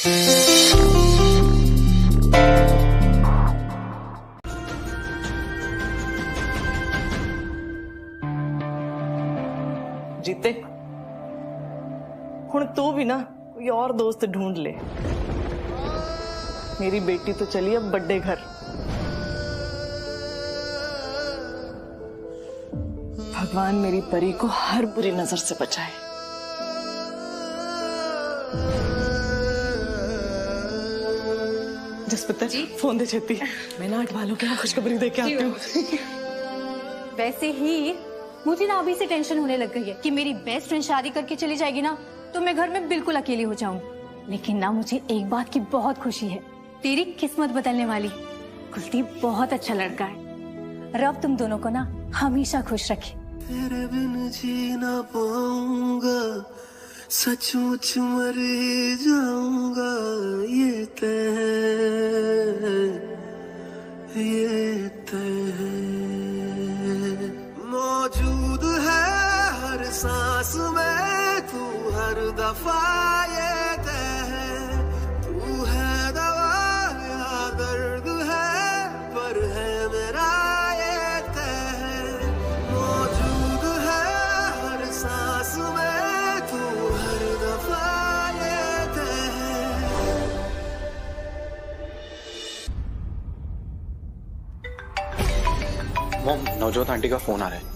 जीते हुण तू भी ना कोई और दोस्त ढूंढ ले। मेरी बेटी तो चली अब बड़े घर। भगवान मेरी परी को हर बुरी नजर से बचाए। जसपितर जी फोन दे छेती। मैं ना अटवालों के यहाँ खुशखबरी दे के आती हूँ। वैसे ही मुझे ना अभी से टेंशन होने लग गई है कि मेरी बेस्ट फ्रेंड शादी करके चली जाएगी ना तो मैं घर में बिल्कुल अकेली हो जाऊंगी। लेकिन ना मुझे एक बात की बहुत खुशी है, तेरी किस्मत बदलने वाली कुलदीप बहुत अच्छा लड़का है। रब तुम दोनों को ना हमेशा खुश रखे। तेरे बिन जी ना पाऊंगा, सचमुच मर जाऊंगा, ये तय मौजूद है हर सांस में तू, हर दफा ये तय तू है दवा या दर्द है पर है मेरा ये तय मौजूद है हर सांस में तू, हर दफा ये तय। मॉम, नवजोत आंटी का फोन आ रहा है।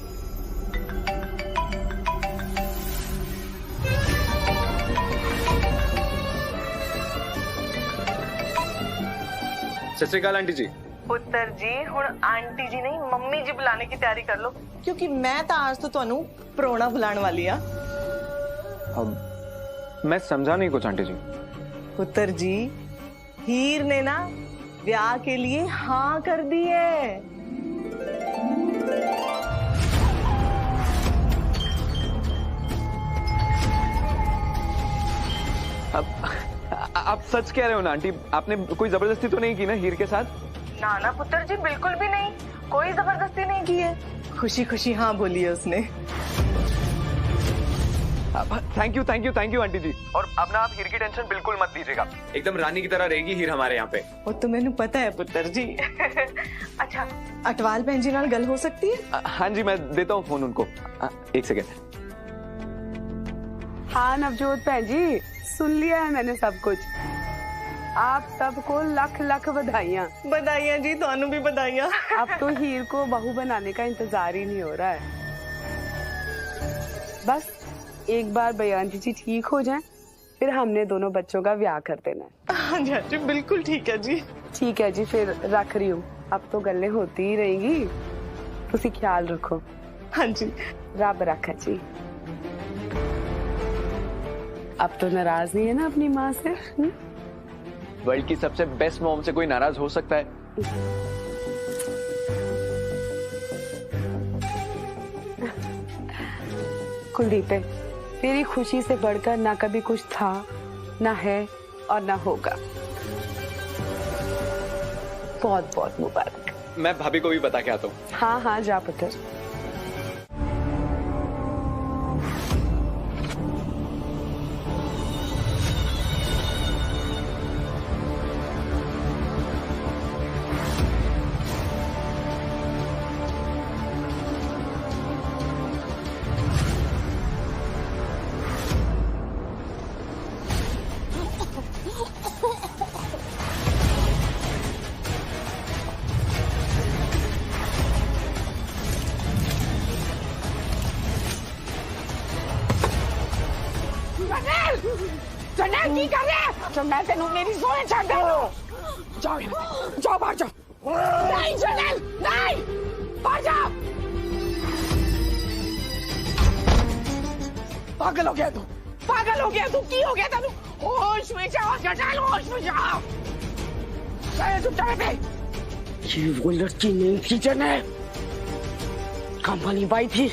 सत श्री अकाल आंटी जी। पुत्र जी हुण आंटी जी नहीं मम्मी जी बुलाने की तैयारी कर लो, क्योंकि मैं तो आज तो तुहानू परोणा बुलाने वाली हाँ। अब मैं समझा नहीं कुछ आंटी जी। पुत्र जी हीर ने ना ब्याह के लिए हाँ कर दी है। अब आप सच कह रहे हो ना आंटी? आपने कोई जबरदस्ती तो नहीं की ना हीर के साथ? ना ना पुत्र जी बिल्कुल भी नहीं, कोई जबरदस्ती नहीं की है। खुशी खुशी हाँ बोली है उसने। थैंक यू आंटी जी। और अब ना आप हीर की टेंशन बिल्कुल मत लीजिएगा, एकदम रानी की तरह रहेगी हीर हमारे यहाँ पे। वो तो मैंने पता है पुत्र जी। अच्छा अटवाल बहन जी नाल गल हो सकती है? हाँ जी, मैं देता हूँ फोन उनको। एक सेकेंड। हाँ नवजोत बहन जी, सुन लिया है मैंने सब कुछ। आप सबको लख लख बधाइयाँ। बधाइयाँ जी, ਤੁਹਾਨੂੰ भी बधाइयाँ। अब तो हीर को बहू बनाने का इंतजार ही नहीं हो रहा है। बस एक बार बयानी जी ठीक हो जाएं, फिर हमने दोनों बच्चों का ब्याह कर देना है। हाँ जी बिल्कुल ठीक है जी। ठीक है जी, फिर रख रही हूँ। अब तो गल्लें होती ही रहेंगी, तुसी ख्याल रखो। हाँ जी रब रखा जी। अब तो नाराज नहीं है ना अपनी माँ से? वर्ल्ड की सबसे बेस्ट मॉम से कोई नाराज हो सकता है? कुलदीप, तेरी खुशी से बढ़कर ना कभी कुछ था, ना है और ना होगा। बहुत बहुत मुबारक। मैं भाभी को भी बता के आता हूँ। हाँ हाँ जा पुत्र। जर्नल की कर रहे? जर्नल तेनू मेरी सोने छड़ दे। जाओ जाओ बाहर जाओ। नहीं जर्नल नहीं, बाहर जाओ। पागल हो गया तू, पागल हो गया तू, की हो गया तेनू? होश में जाओ जर्नल, होश में जाओ। चुपचाप बैठ। ये वो लड़की नहीं थी जर्नल, काम वाली बाई थी।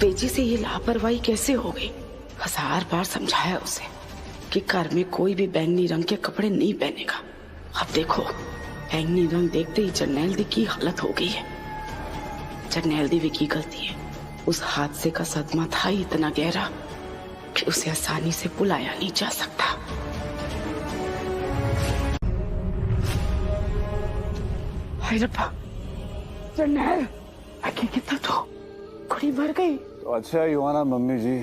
तेजी से ये लापरवाही कैसे हो गई? 1000 बार समझाया उसे कि घर में कोई भी बैंगनी रंग के कपड़े नहीं पहनेगा। अब देखो बैंगनी रंग देखते ही जरनैल दी की हालत हो गई है। जरनैल दी भी की गलती है, उस हादसे का सदमा था ही इतना गहरा कि उसे आसानी से बुलाया नहीं जा सकता। हाय रब्बा, जरनैल कितना तो कुड़ी मर गई। तो अच्छा ही हुआ ना मम्मी जी,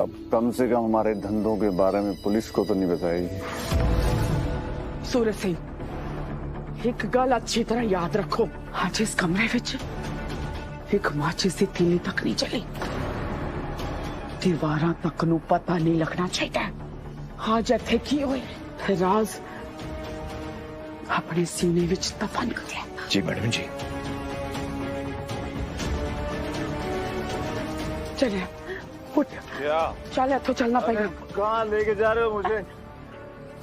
अब कम से कम हमारे धंधों के बारे में पुलिस को तो नहीं बताएगी। सूरज सिंह, एक गल अच्छी तरह याद रखो, आज इस कमरे विच एक माचिस दी तीली तक नहीं चली। दीवारां तक नू पता नहीं लगना चाहिए आज इत्थे की होए। राज अपने सीने विच दफन कर ले। जी मैडम जी। चले उठ, चल इत्थों चलना पड़ेगा। कहाँ लेके जा रहे हो मुझे?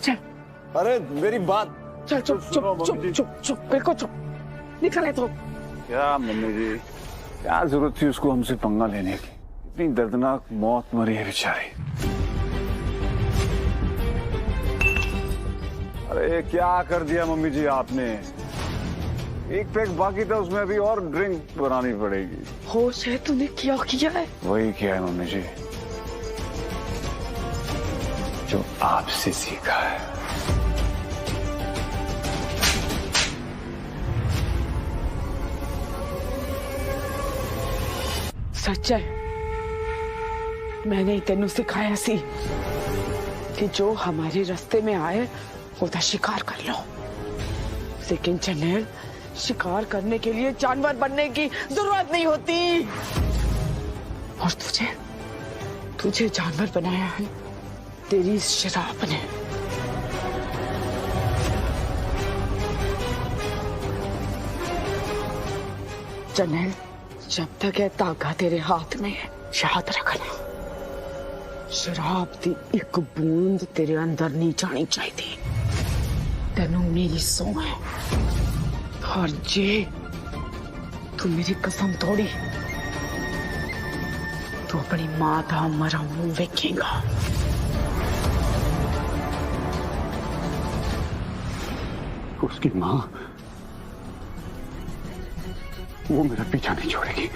चल, अरे मेरी बात। चल चुप चुप चुप चुप चुप, बिल्कुल चुप, निकल इत्थों। क्या मम्मी जी, क्या जरूरत थी उसको हमसे पंगा लेने की? इतनी दर्दनाक मौत मरी है बेचारी। अरे क्या कर दिया मम्मी जी आपने? एक पैक बाकी था, उसमें अभी और ड्रिंक बनानी पड़ेगी। होश है तूने क्या किया है? वही किया है मम्मी जी जो आपसे सीखा है। सच है, मैंने ही तेनू सिखाया सी कि जो हमारे रास्ते में आए उसका शिकार कर लो। लेकिन जरनैल, शिकार करने के लिए जानवर बनने की जरूरत नहीं होती। और तुझे जानवर बनाया है तेरी इस शराब ने। जरनैल, जब तक ये धागा तेरे हाथ में है, याद रखना, शराब की एक बूंद तेरे अंदर नहीं जानी चाहिए। तेनू मेरी सौ है, और जे तू मेरी कसम तोड़ी तो अपनी मां का मरा मुंह वेखेगा। उसकी मां, वो मेरा पीछा नहीं छोड़ेगी।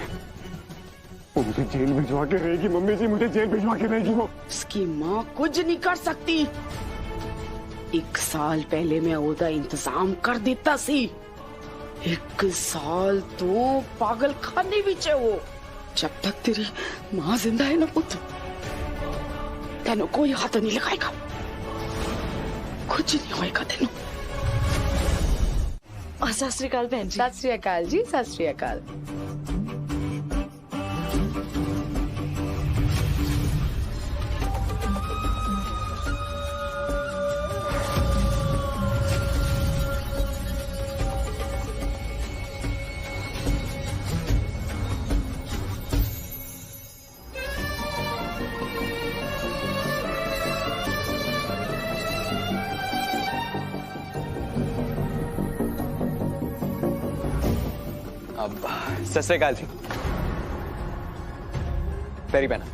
वो मुझे जेल भिजवा के रहेगी मम्मी जी, मुझे जेल भिजवा के रहेगी वो। उसकी मां कुछ नहीं कर सकती। 1 साल पहले मैं ओदा इंतजाम कर देता सी। 1 साल तो पागल खाने विच है वो। जब तक तेरी मां जिंदा है ना पुत्र, तेनू कोई हाथ नहीं लगाएगा, कुछ नहीं होएगा तेनू। सत श्री अकाल बहन जी। सत श्री अकाल जी, सत श्री अकाल। अब सत श्री अकाल जी। तेरी बहना,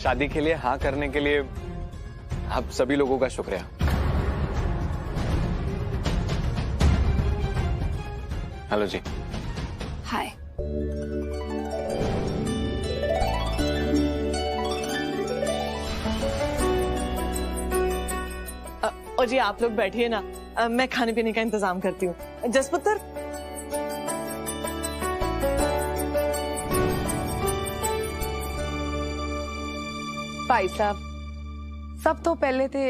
शादी के लिए हाँ करने के लिए आप सभी लोगों का शुक्रिया। हेलो जी। हाय। और जी आप लोग बैठिए ना, मैं खाने पीने का इंतजाम करती हूँ। जसपुत्र, भाई साहब, सब तो पहले थे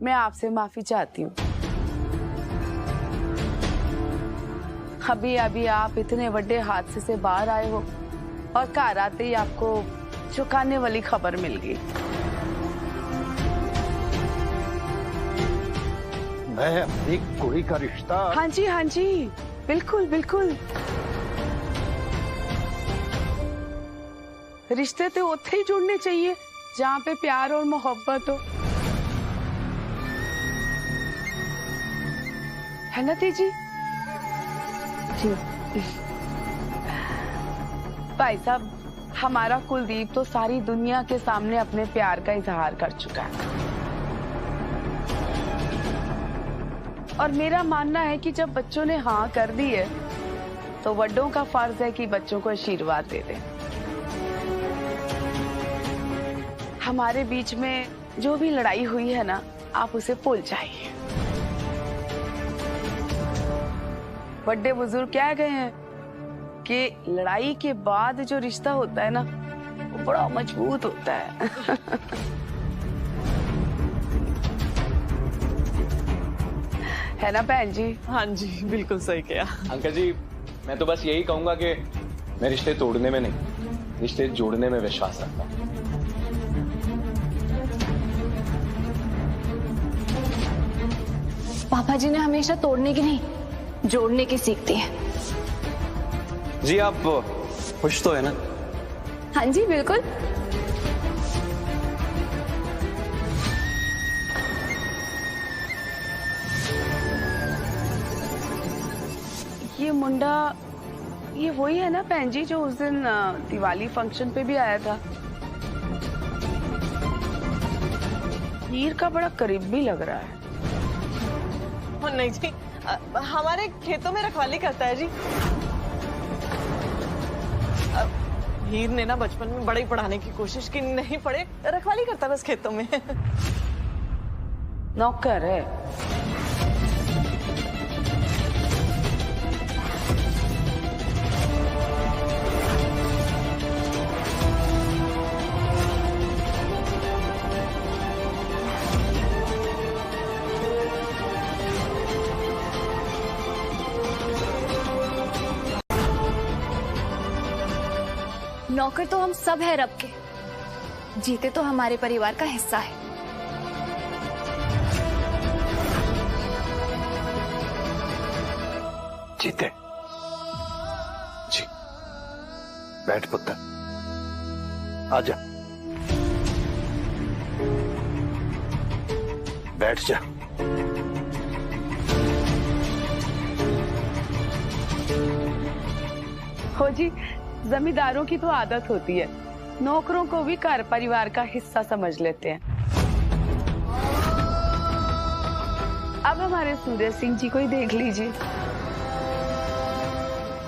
मैं आपसे माफी चाहती हूँ। अभी अभी आप इतने बड़े हादसे से बाहर आए हो और घर आते ही आपको चुकाने वाली खबर मिल गई। मैं अपनी कुड़ी का रिश्ता। हाँ जी, बिल्कुल बिल्कुल। रिश्ते तो उत्थे ही जुड़ने चाहिए जहाँ पे प्यार और मोहब्बत हो, है ना तेजी? जी भाई साहब, हमारा कुलदीप तो सारी दुनिया के सामने अपने प्यार का इजहार कर चुका है, और मेरा मानना है कि जब बच्चों ने हाँ कर दी है तो बड़ों का फर्ज है कि बच्चों को आशीर्वाद दे दें। हमारे बीच में जो भी लड़ाई हुई है ना, आप उसे भूल जाइए। बड़े बुजुर्ग कह गए हैं कि लड़ाई के बाद जो रिश्ता होता है ना, वो बड़ा मजबूत होता है। है ना बहन जी? हाँ जी, बिल्कुल सही किया। अंकल जी, मैं तो बस यही कहूंगा कि मैं रिश्ते तोड़ने में नहीं, रिश्ते जोड़ने में विश्वास रखता हूँ। पापा जी ने हमेशा तोड़ने की नहीं, जोड़ने की सीख दी है। जी आप खुश तो है ना? हाँ जी बिल्कुल। ये मुंडा, ये वही है ना बहन जी जो उस दिन दिवाली फंक्शन पे भी आया था? हीर का बड़ा करीब भी लग रहा है। नहीं जी, हमारे खेतों में रखवाली करता है जी। हीर ने ना बचपन में बड़ा ही पढ़ाने की कोशिश की, नहीं पढ़े, रखवाली करता बस खेतों में। नौकर है। नौकर तो हम सब है रब के, जीते तो हमारे परिवार का हिस्सा है। जीते जी, बैठ पुत्र, आजा, बैठ जा। हो जी, जमींदारों की तो आदत होती है, नौकरों को भी घर परिवार का हिस्सा समझ लेते हैं। अब हमारे सूरज सिंह जी को ही देख लीजिए।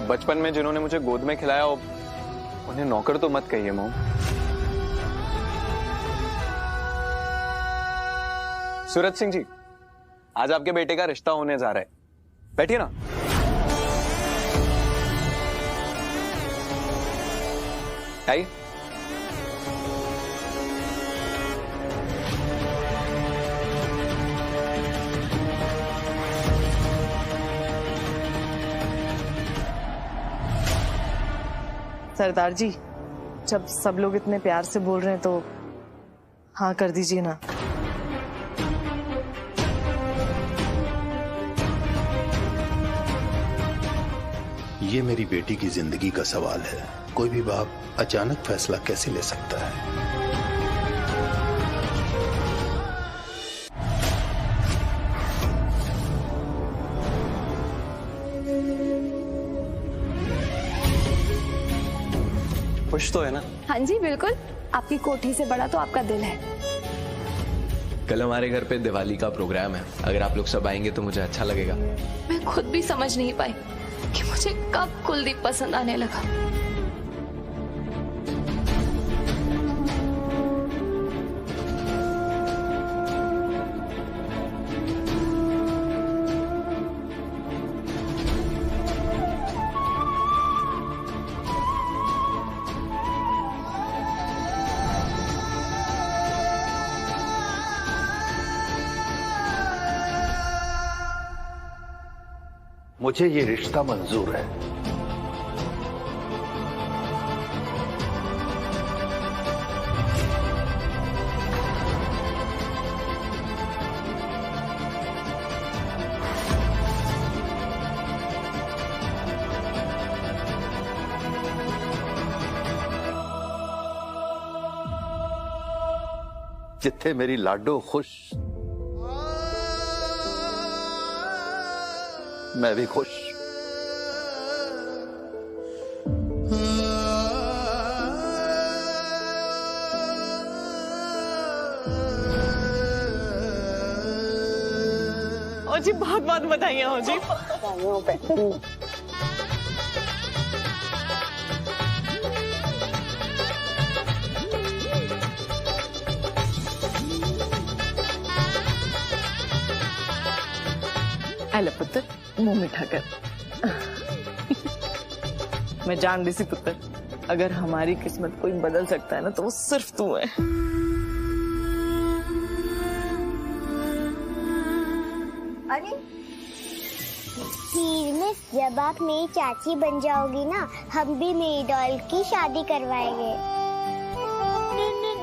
बचपन में जिन्होंने मुझे गोद में खिलाया, उन्हें नौकर तो मत कहिए मोम। सूरज सिंह जी, आज आपके बेटे का रिश्ता होने जा रहा है, बैठिए ना। आइए। सरदार जी, जब सब लोग इतने प्यार से बोल रहे हैं तो हाँ कर दीजिए ना। ये मेरी बेटी की जिंदगी का सवाल है, कोई भी बाप अचानक फैसला कैसे ले सकता है। खुश तो है ना? हाँ जी बिल्कुल, आपकी कोठी से बड़ा तो आपका दिल है। कल हमारे घर पे दिवाली का प्रोग्राम है, अगर आप लोग सब आएंगे तो मुझे अच्छा लगेगा। मैं खुद भी समझ नहीं पाई कि मुझे कब कुलदीप पसंद आने लगा। मुझे ये रिश्ता मंजूर है। जिथे मेरी लाडो खुश, मैं भी खुश। ओ जी, बहुत बहुत बधाइयाँ हो जी। ले पुत्र, मुंह मीठा कर। मैं जान रही थी पुत्र, अगर हमारी किस्मत कोई बदल सकता है ना तो वो सिर्फ तू है। अरे हीर मिस, जब आप मेरी चाची बन जाओगी ना, हम भी मेरी डॉल की शादी करवाएंगे।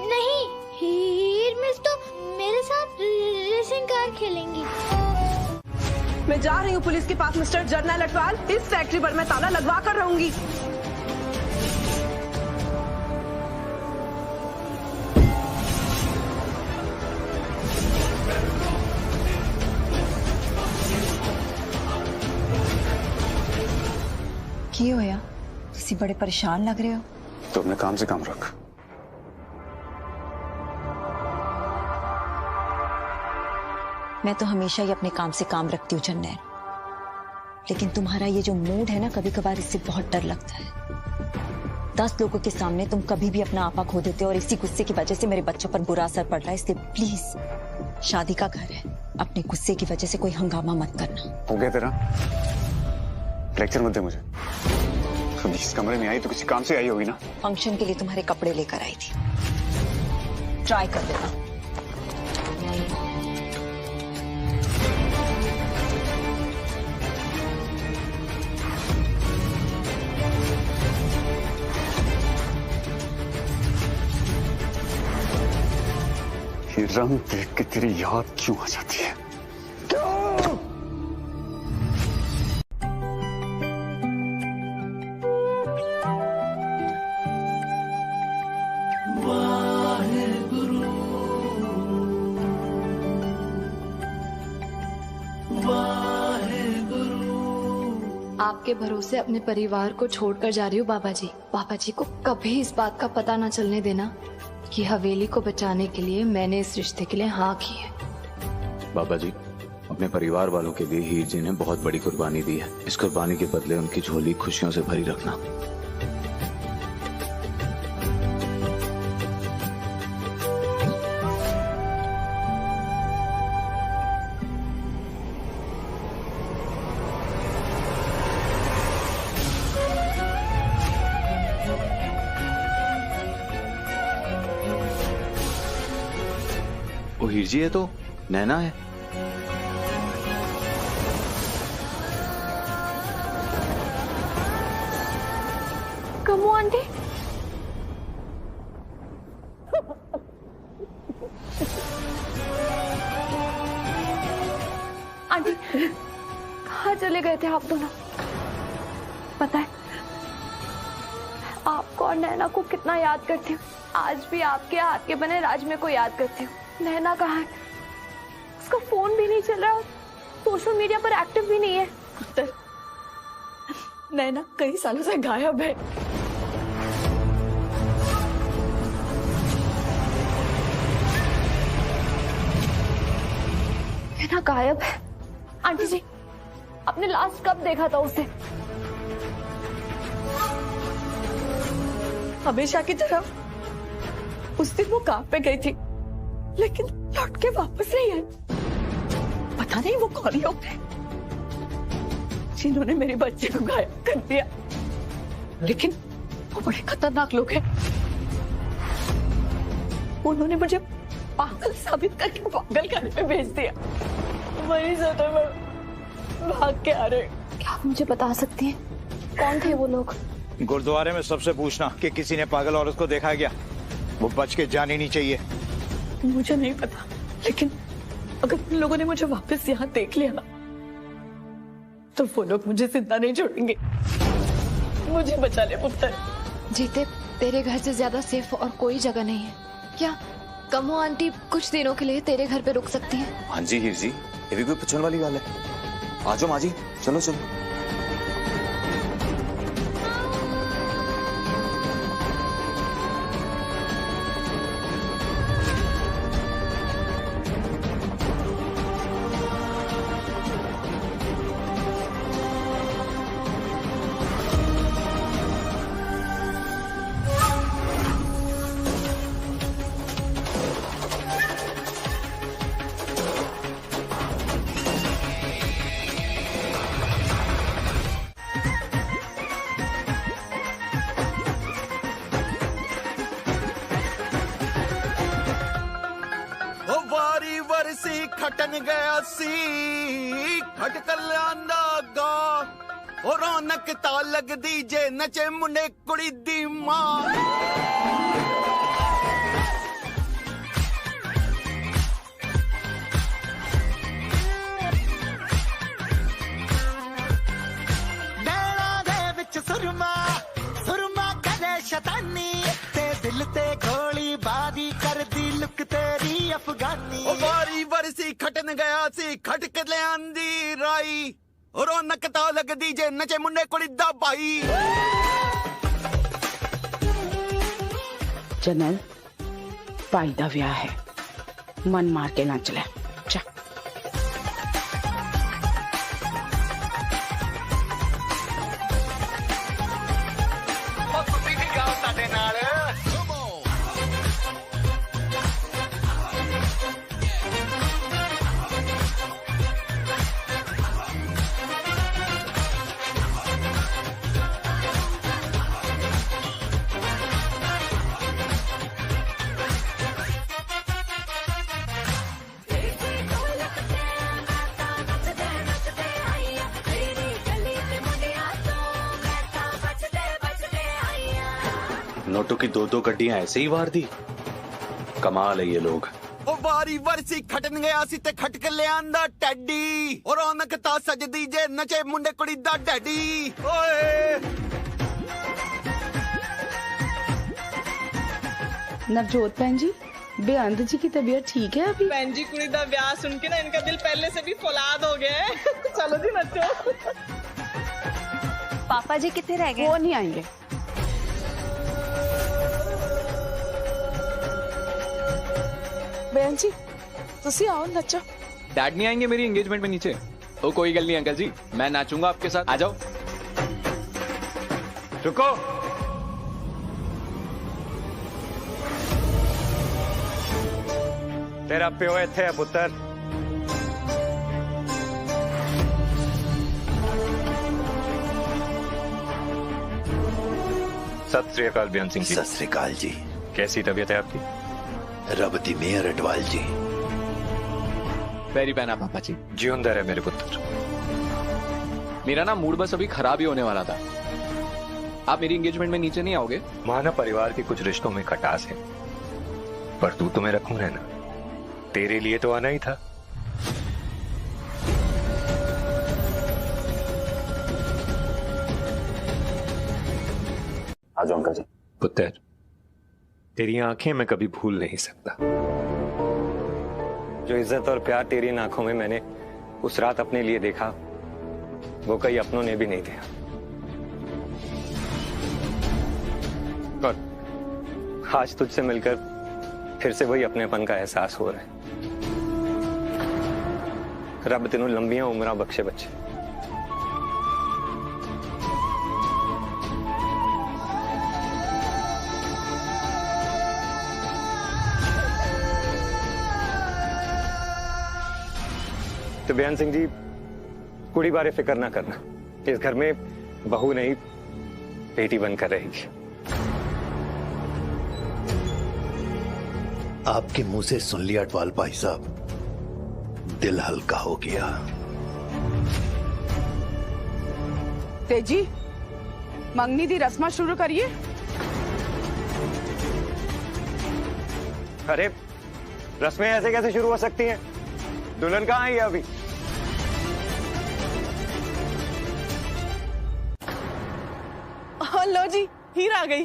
नहीं, हीर मिस तो मेरे साथ रेसिंग कार खेलेंगी। मैं जा रही हूँ पुलिस के पास मिस्टर जर्नल अटवाल। इस फैक्ट्री पर मैं ताला लगवा कर रहूंगी। की होया? तुसी बड़े परेशान लग रहे हो। तो अपने काम से काम रख। मैं तो हमेशा ही अपने काम से काम रखती हूँ जन्नैल, लेकिन तुम्हारा ये जो मूड है ना, कभी कभार इससे बहुत डर लगता है। 10 लोगों के सामने तुम कभी भी अपना आपा खो देते हो और इसी गुस्से की वजह से मेरे बच्चों पर बुरा असर पड़ रहा है। इसलिए प्लीज, शादी का घर है, अपने गुस्से की वजह से कोई हंगामा मत करना। हो गया तेरा? लेक्चर मत दे मुझे। कभी इस कमरे में आई तो किसी काम से आई होगी ना। फंक्शन के लिए तुम्हारे कपड़े लेकर आई थी, ट्राई कर देना। ये रंग देख के तेरी याद क्यों आ जाती है? आपके भरोसे अपने परिवार को छोड़कर जा रही हूँ बाबा जी। पापा जी को कभी इस बात का पता ना चलने देना कि हवेली को बचाने के लिए मैंने इस रिश्ते के लिए हाँ की है। बाबा जी, अपने परिवार वालों के लिए हीर जी ने बहुत बड़ी कुर्बानी दी है। इस कुर्बानी के बदले उनकी झोली खुशियों से भरी रखना। वो हीर जी है तो नैना है। कमो आंटी, आंटी कहाँ चले गए थे आप दोनों? पता है आपको और नैना को कितना याद करती हूँ। आज भी आपके हाथ के बने राजमे को याद करती हूँ। नैना कहाँ है? उसका फोन भी नहीं चल रहा और सोशल मीडिया पर एक्टिव भी नहीं है। पुत्र, नैना कई सालों से गायब है। नैना गायब है? आंटी जी, आपने लास्ट कब देखा था उसे? हमेशा की तरह उस दिन वो काम पे गई थी, लेकिन लौट के वापस नहीं आई। पता नहीं वो कौन लोग थे जिन्होंने मेरे बच्चे को गायब कर दिया, लेकिन वो बड़े खतरनाक लोग हैं। उन्होंने मुझे पागल साबित करके पागल खाने में भेज दिया। वहीं से तो मैं भाग के आ रही। क्या आप मुझे बता सकती हैं कौन थे वो लोग? गुरुद्वारे में सबसे पूछना कि किसी ने पागल औरत को देखा क्या। वो बच के जानी नहीं चाहिए। मुझे नहीं पता, लेकिन अगर उन लोगों ने मुझे वापस यहाँ देख लिया ना, तो वो लोग मुझे जिंदा नहीं छोड़ेंगे। मुझे बचा ले पुत्र। जीते, तेरे घर से ज्यादा सेफ और कोई जगह नहीं है। क्या कमो आंटी कुछ दिनों के लिए तेरे घर पे रुक सकती है? हाँ जी हीर जी, ये भी कोई पूछने वाली बात है। आ जाओ माँ जी, चलो चलो। ਵਰਸੀ ਖਟਨ ਗਿਆ ਸੀ ਖਟ ਕੱਲਿਆਂਦਾ ਗਾ ਉਹ ਰੌਣਕ ਤਾਂ ਲੱਗਦੀ ਜੇ ਨਚੇ ਮੁੰਡੇ ਕੁੜੀ ਦੀ ਮਾਂ ਨੈਣਾ ਦੇ ਵਿੱਚ ਸੁਰਮਾ ਸੁਰਮਾ ਕਦੇ ਸ਼ੈਤਾਨੀ ਤੇ ਦਿਲ ਤੇ ਗੋਲੀ ਬਾਦੀ ਕਰਦੀ ਲੁਕ ਤੇਰੀ ਅਫਗਾਨੀ ਉਹ ਵਾਰੀ ਵਰਸੀ ਖਟਨ ਗਿਆ ਸੀ ਖਟਕ ਲਿਆਂਦੀ ਰਾਈ ਉਹ ਰੌਣਕ ਤਾਂ ਲੱਗਦੀ ਜੇ ਨਚੇ ਮੁੰਡੇ ਕੁੜੀ ਦਾ ਭਾਈ जनरल भाई दा विआह है मन मार के नच ले जा नोटों की दो गड्डियां ऐसे ही वार दी। कमाल है ये लोग। ਉਹ ਵਾਰੀ ਵਰਸੀ ਖਟਨ ਗਿਆ ਸੀ ਤੇ ਖਟਕ ਲਿਆਂਦਾ ਟੈਡੀ ਉਹ ਰੌਣਕ ਤਾਂ ਸਜਦੀ ਜੇ ਨਚੇ ਮੁੰਡੇ ਕੁੜੀ ਦਾ ਡੈਡੀ ਓਏ नवजोत बहन जी बेअंत जी की तबीयत ठीक है अभी? बहन जी कुड़ी दा ब्याह सुन के ना इनका दिल पहले से भी फौलाद हो गया है चलो जी नचो पापा जी कितने रह गए? वो नहीं आएंगे। बहन जी तुसी आओ नचो। डैड नहीं आएंगे मेरी एंगेजमेंट में नीचे? ओ कोई गल नहीं अंकल जी, मैं नाचूंगा आपके साथ, आ जाओ। रुको, तेरा प्यो इत्थे है पुत्र। सत श्री अकाल बयान सिंह जी। सत श्री अकाल जी। कैसी तबीयत है आपकी? रब दी मेहर अडवाल जी। पैरी पहना पापा जी। जीवनदार है मेरे पुत्र। मेरा ना मूड बस अभी खराब ही होने वाला था। आप मेरी एंगेजमेंट में नीचे नहीं आओगे? माना परिवार के कुछ रिश्तों में खटास है, पर तू तो मेरा खून है ना, तेरे लिए तो आना ही था। आ जाओ अंकल जी। पुत्र, तेरी आंखें मैं कभी भूल नहीं सकता। जो इज्जत और प्यार तेरी इन आंखों में मैंने उस रात अपने लिए देखा, वो कई अपनों ने भी नहीं दिया। और आज तुझसे मिलकर फिर से वही अपनेपन का एहसास हो रहा है। रब तेनों लंबियां उम्रां बख्शे बच्चे। तो बयान सिंह जी, कुड़ी बारे फिक्र ना करना, इस घर में बहू नहीं बेटी बनकर रहेगी। आपके मुंह से सुन लिया अटवाल भाई साहब, दिल हल्का हो गया। तेजी मंगनी दी रस्मा शुरू करिए। अरे रस्में ऐसे कैसे शुरू हो सकती हैं? दुल्हन कहाँ आई है अभी? लो जी, हीर आ गई।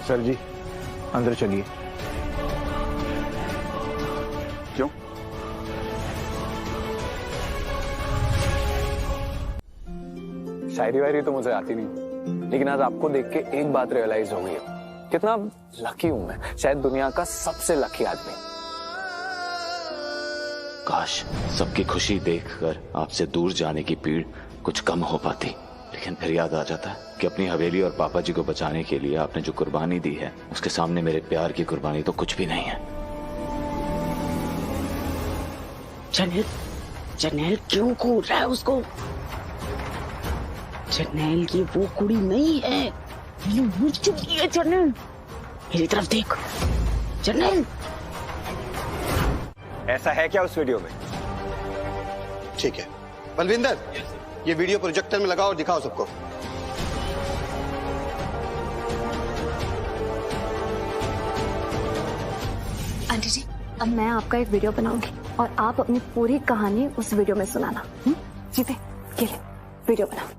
सर जी अंदर चलिए। क्यों? शायरी वायरी तो मुझे आती नहीं, लेकिन आज आपको देख के एक बात रियलाइज हो गई है, कितना लकी हूं मैं, शायद दुनिया का सबसे लकी आदमी। काश सबकी खुशी देखकर आपसे दूर जाने की पीड़ कुछ कम हो पाती, लेकिन फिर याद आ जाता है कि अपनी हवेली और पापा जी को बचाने के लिए आपने जो कुर्बानी दी है उसके सामने मेरे प्यार की कुर्बानी तो कुछ भी नहीं है। जर्नैल, जर्नैल क्यों कूद रहा है उसको? जर्नैल की वो कुड़ी नहीं है, ये मर चुकी है। जर्नैल मेरी तरफ देख। जर्नैल ऐसा है क्या उस वीडियो में? ठीक है बलविंदर, ये वीडियो प्रोजेक्टर में लगाओ और दिखाओ सबको। आंटी जी, अब मैं आपका एक वीडियो बनाऊंगी और आप अपनी पूरी कहानी उस वीडियो में सुनाना। जीते ये ले वीडियो बना।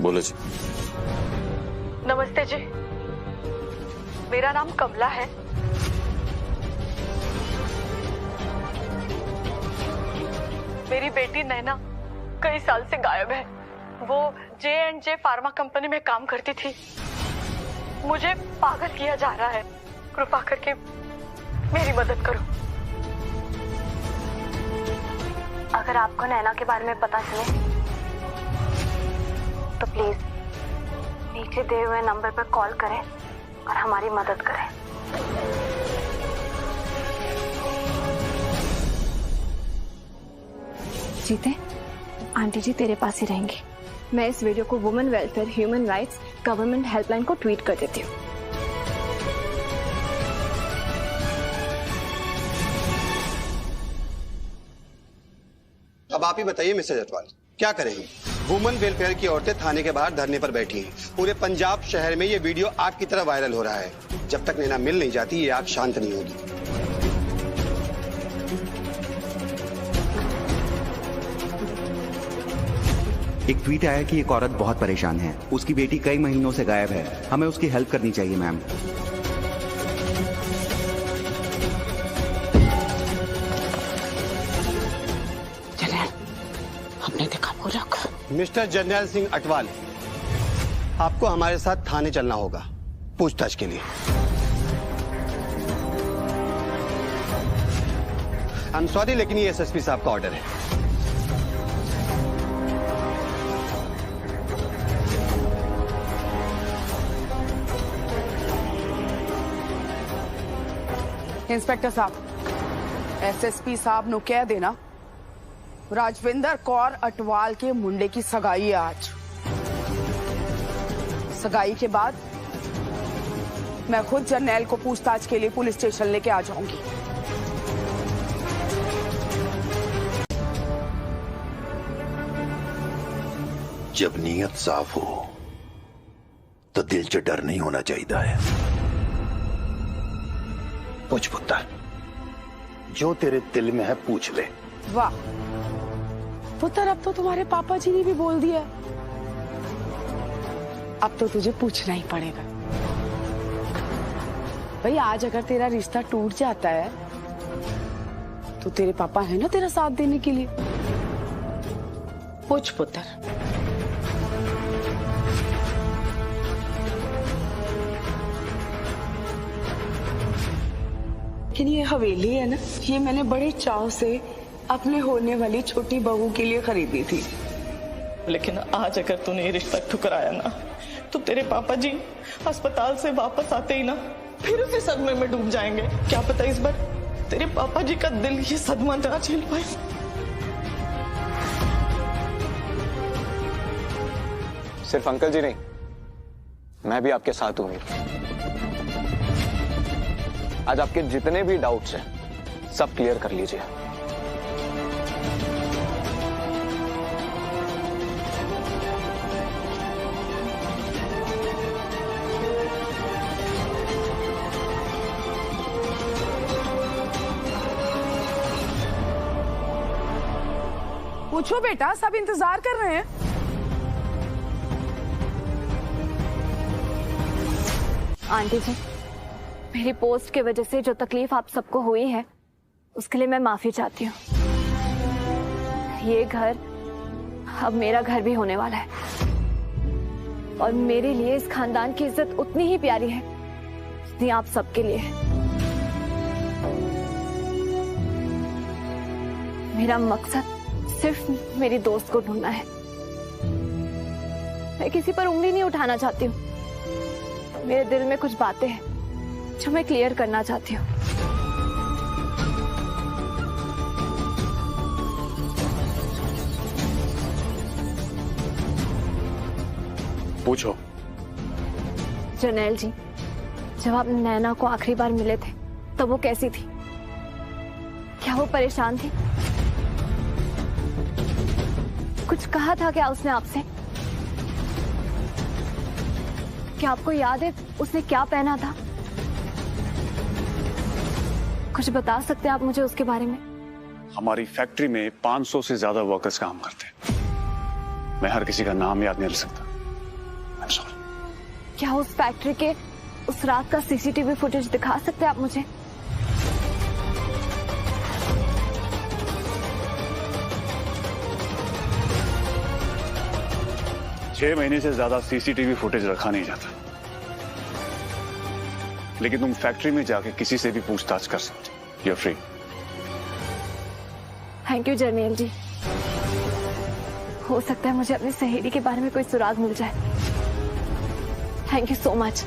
बोलो जी। नमस्ते जी, मेरा नाम कमला है। मेरी बेटी नैना कई साल से गायब है। वो J&J फार्मा कंपनी में काम करती थी। मुझे पागल किया जा रहा है, कृपा करके मेरी मदद करो। अगर आपको नैना के बारे में पता चले तो प्लीज नीचे दिए हुए नंबर पर कॉल करें और हमारी मदद करें। जीते, आंटी जी तेरे पास ही रहेंगी। मैं इस वीडियो को women welfare, human rights, government helpline को ट्वीट कर देती हूँ। अब आप ही बताइए मिस्टर जटवाल, क्या करेंगे? वुमेन वेलफेयर की औरतें थाने के बाहर धरने पर बैठी हैं। पूरे पंजाब शहर में ये वीडियो आग की तरह वायरल हो रहा है। जब तक नैना मिल नहीं जाती ये आग शांत नहीं होगी। एक ट्वीट आया कि एक औरत बहुत परेशान है, उसकी बेटी कई महीनों से गायब है, हमें उसकी हेल्प करनी चाहिए मैम। हमने देखा वो रख। मिस्टर जर्नैल सिंह अटवाल, आपको हमारे साथ थाने चलना होगा पूछताछ के लिए। आई एम सॉरी, लेकिन ये एसएसपी साहब का ऑर्डर है। इंस्पेक्टर साहब, एसएसपी साहब नु कह देना राजविंदर कौर अटवाल के मुंडे की सगाई है आज। सगाई के बाद मैं खुद जर्नैल को पूछताछ के लिए पुलिस स्टेशन लेके आ जाऊंगी। जब नीयत साफ हो तो दिल च डर नहीं होना चाहिए है। पूछ पुत्र, जो तेरे दिल में है पूछ ले। वाह पुत्र, अब तो तुम्हारे पापा जी ने भी बोल दिया, अब तो तुझे पूछना ही पड़ेगा। भाई आज अगर तेरा रिश्ता टूट जाता है तो तेरे पापा है ना तेरा साथ देने के लिए। पूछ पुत्र। लेकिन ये हवेली है ना, ये मैंने बड़े चाव से अपने होने वाली छोटी बहू के लिए खरीदी थी। लेकिन आज अगर तूने ये रिश्ता ठुकराया ना तो तेरे पापा जी अस्पताल से वापस आते ही ना फिर उसी सदमे में डूब जाएंगे। क्या पता इस बार तेरे पापा जी का दिल ये सदमा ना झेल पाए। सिर्फ अंकल जी नहीं, मैं भी आपके साथ हूं। आज आपके जितने भी डाउट्स हैं सब क्लियर कर लीजिए। पूछो बेटा, सब इंतजार कर रहे हैं। आंटी जी, मेरी पोस्ट की वजह से जो तकलीफ आप सबको हुई है उसके लिए मैं माफी चाहती हूँ। ये घर अब मेरा घर भी होने वाला है और मेरे लिए इस खानदान की इज्जत उतनी ही प्यारी है जितनी आप सबके लिए है। मेरा मकसद सिर्फ मेरी दोस्त को ढूंढना है। मैं किसी पर उंगली नहीं उठाना चाहती हूँ। मेरे दिल में कुछ बातें हैं जो मैं क्लियर करना चाहती हूँ। पूछो। जरनैल जी, जब आप नैना को आखिरी बार मिले थे तब वो कैसी थी? क्या वो परेशान थी? कुछ कहा था क्या उसने आपसे? क्या आपको याद है उसने क्या पहना था? कुछ बता सकते हैं आप मुझे उसके बारे में? हमारी फैक्ट्री में 500 से ज्यादा वर्कर्स काम करते हैं। मैं हर किसी का नाम याद नहीं रख सकता। I'm sorry। क्या उस फैक्ट्री के उस रात का सीसीटीवी फुटेज दिखा सकते हैं आप मुझे? छह महीने से ज्यादा सीसीटीवी फुटेज रखा नहीं जाता, लेकिन तुम फैक्ट्री में जाके किसी से भी पूछताछ कर सकते हो। You're free। थैंक यू जरनैल जी। हो सकता है मुझे अपनी सहेली के बारे में कोई सुराग मिल जाए। Thank you so much.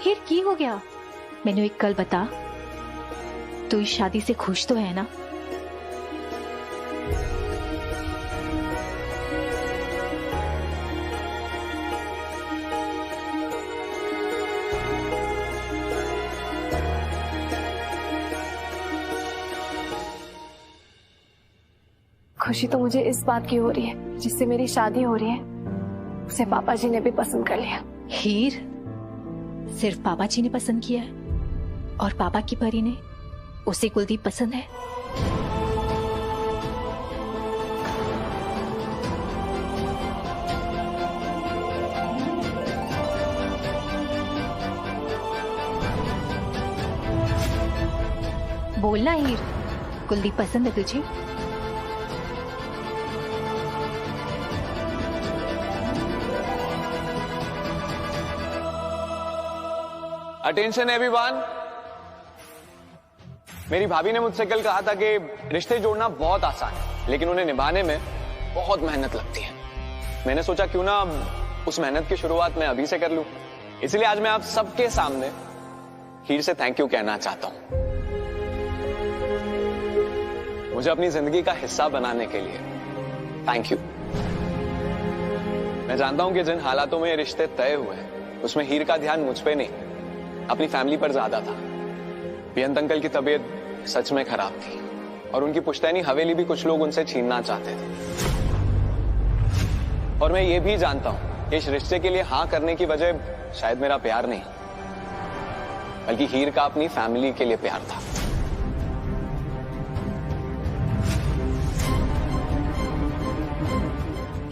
Heer की हो गया? मैंने एक कल बता, तू इस शादी से खुश तो है ना? खुशी तो मुझे इस बात की हो रही है जिससे मेरी शादी हो रही है उसे पापा जी ने भी पसंद कर लिया। हीर, सिर्फ पापा जी ने पसंद किया है और पापा की परी ने उसे कुलदीप पसंद है। बोलना हीर, कुलदीप पसंद है तुझे? Attention everyone. मेरी भाभी ने मुझसे कल कहा था कि रिश्ते जोड़ना बहुत आसान है लेकिन उन्हें निभाने में बहुत मेहनत लगती है। मैंने सोचा क्यों ना उस मेहनत की शुरुआत मैं अभी से कर लूं। इसलिए आज मैं आप सबके सामने हीर से थैंक यू कहना चाहता हूं, मुझे अपनी जिंदगी का हिस्सा बनाने के लिए थैंक यू। मैं जानता हूं कि जिन हालातों में ये रिश्ते तय हुए हैं उसमें हीर का ध्यान मुझ पे नहीं अपनी फैमिली पर ज्यादा था। बेअंत अंकल की तबीयत सच में खराब थी और उनकी पुश्तैनी हवेली भी कुछ लोग उनसे छीनना चाहते थे। और मैं ये भी जानता हूं कि इस रिश्ते के लिए हाँ करने की वजह शायद मेरा प्यार नहीं बल्कि हीर का अपनी फैमिली के लिए प्यार था।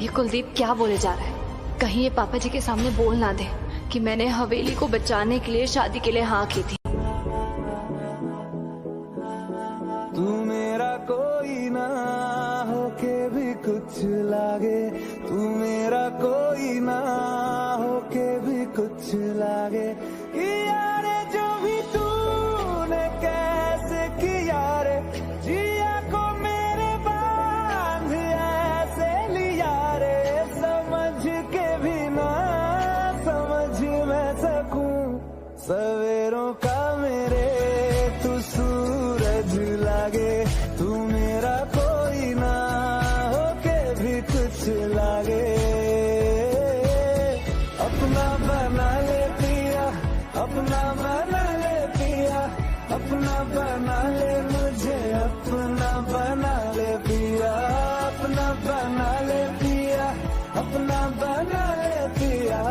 ये कुलदीप क्या बोले जा रहा है? कहीं ये पापा जी के सामने बोल ना दे कि मैंने हवेली को बचाने के लिए शादी के लिए हाँ की थी। तू मेरा कोई ना होके भी कुछ लागे, तू मेरा कोई ना होके भी कुछ लागे। यारे जो भी तूने कैसे किया रे, जिया को मेरे बांध ऐसे लिया रे, समझ के भी ना समझ मैं सकूं सवेरों का मेरे तू सूरज लागे, तू मेरा कोई ना होके भी कुछ लागे। अपना बना ले पिया, अपना बना ले पिया, अपना बना ले मुझे, अपना बना ले पिया, अपना बना ले पिया, अपना बना ले पिया।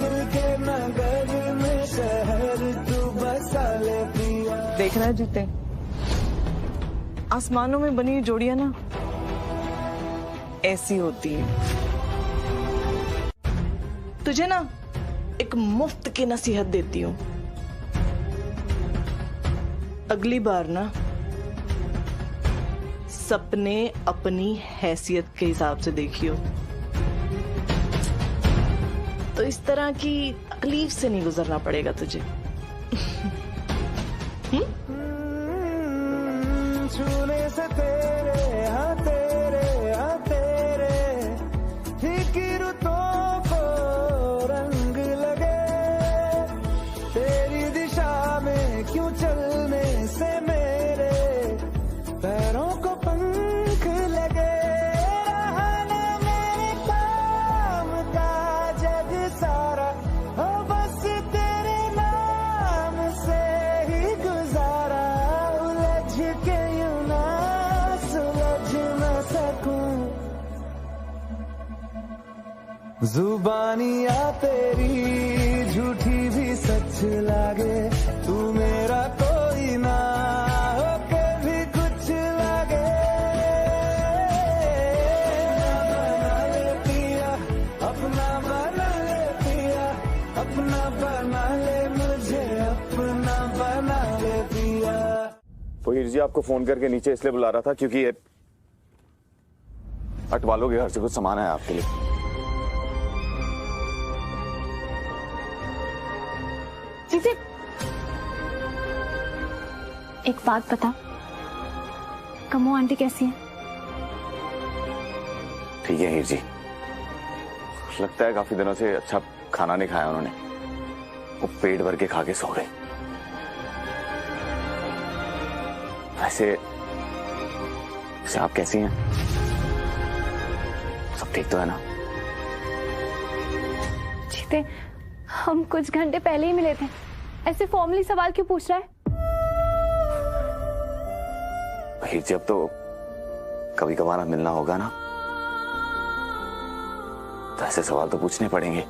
दिल के नगर में शहर तू बसा ले देख रहा है जीते, आसमानों में बनी जोड़ियां ना ऐसी होती है। तुझे ना एक मुफ्त की नसीहत देती हूं, अगली बार ना सपने अपनी हैसियत के हिसाब से देखियो। तो इस तरह की तकलीफ से नहीं गुजरना पड़ेगा तुझे। छूने से तेरे हाँ तेरे फीकी रुतों को रंग लगे, तेरी दिशा में क्यों चलने से मेरे पैरों को पंख लगे। रहना मेरे काम का जग सारा हो बस तेरे नाम से ही गुजारा, उलझ के यूं ना सुलझ न सकूं। जुबानियां तेरी झूठी भी सच लागे, तू मेरा कोई ना होके भी कुछ लागे। बना ले पिया, अपना बना ले पिया, अपना बना ले मुझे, अपना बना ले पिया। वो हीर जी आपको फोन करके नीचे इसलिए बुला रहा था क्योंकि ये अटवालों के घर से कुछ सामान है आपके लिए। जीते, एक बात बता, कमो आंटी कैसी है? ठीक है हीर जी, लगता है काफी दिनों से अच्छा खाना नहीं खाया उन्होंने, वो पेट भर के खा के सो गए। वैसे आप कैसी हैं? सब ठीक तो है ना? जीते, हम कुछ घंटे पहले ही मिले थे, ऐसे फॉर्मली सवाल क्यों पूछ रहा है? हीर जी अब तो कभी कभार मिलना होगा ना, तो ऐसे सवाल तो पूछने पड़ेंगे।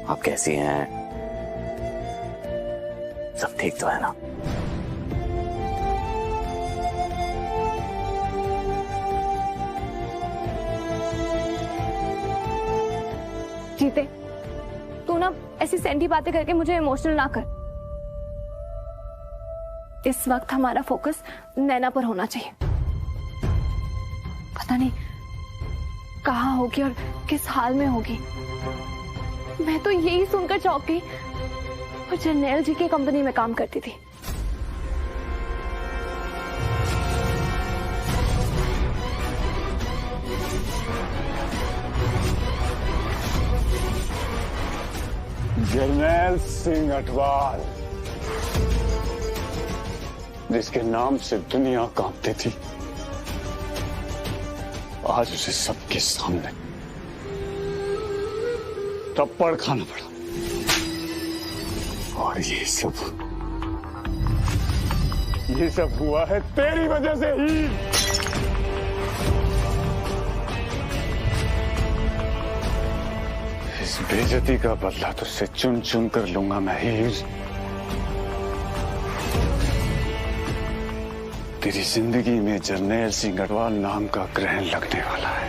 आप कैसी हैं? सब ठीक तो है ना? जीते, तू ना ऐसी सैंडी बातें करके मुझे इमोशनल ना कर। इस वक्त हमारा फोकस नैना पर होना चाहिए। पता नहीं कहाँ होगी और किस हाल में होगी। मैं तो यही सुनकर चौंक गई, वो जर्नैल जी की कंपनी में काम करती थी। जर्नैल सिंह अटवाल, जिसके नाम से दुनिया कांपती थी, आज उसे सबके सामने थप्पड़ खाना पड़ा। और ये सब हुआ है तेरी वजह से ही। इस बेइज्जती का बदला तुझसे चुन चुन कर लूंगा मैं हीर। तेरी जिंदगी में जर्नैल सिंह अटवाल नाम का ग्रहण लगने वाला है।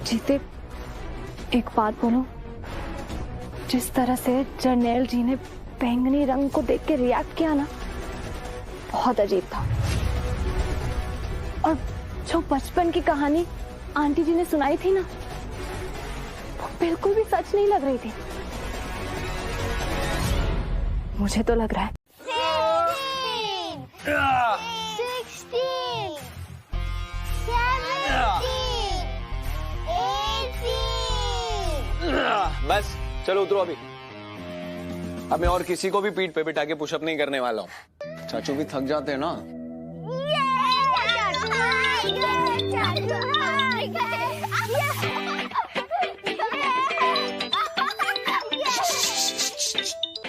जीते, एक बात बोलो, जिस तरह से जर्नैल जी ने बैंगनी रंग को देख के रिएक्ट किया ना, बहुत अजीब था। और जो बचपन की कहानी आंटी जी ने सुनाई थी ना, वो बिल्कुल भी सच नहीं लग रही थी। मुझे तो लग रहा है 16, 17, 18। बस चलो उतरो अभी। अब मैं और किसी को भी पीठ पे बिठा के पुशअप नहीं करने वाला हूँ। चाचू भी थक जाते हैं ना।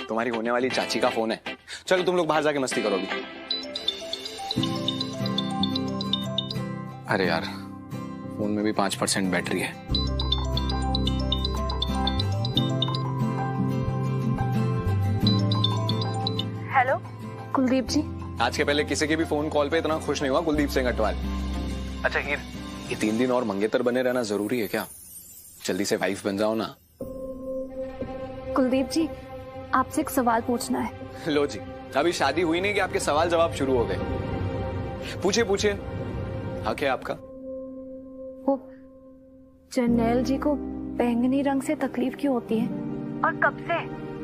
तुम्हारी होने वाली चाची का फोन है। चलो तुम लोग बाहर जाके मस्ती करो अभी। अरे यार, फोन में भी 5% बैटरी है। हेलो कुलदीप जी। आज के पहले किसी के भी फोन कॉल पे इतना खुश नहीं हुआ कुलदीप सिंह अटवाल। अच्छा हीर, ये 3 दिन और मंगेतर बने रहना जरूरी है क्या? जल्दी से वाइफ बन जाओ ना। कुलदीप जी, आपसे एक सवाल पूछना है। लो जी, अभी शादी हुई नहीं कि आपके सवाल जवाब शुरू हो गए। पूछिए पूछिए, हक है आपका। वो जर्नैल जी को बैंगनी रंग से तकलीफ क्यों होती है और कब से?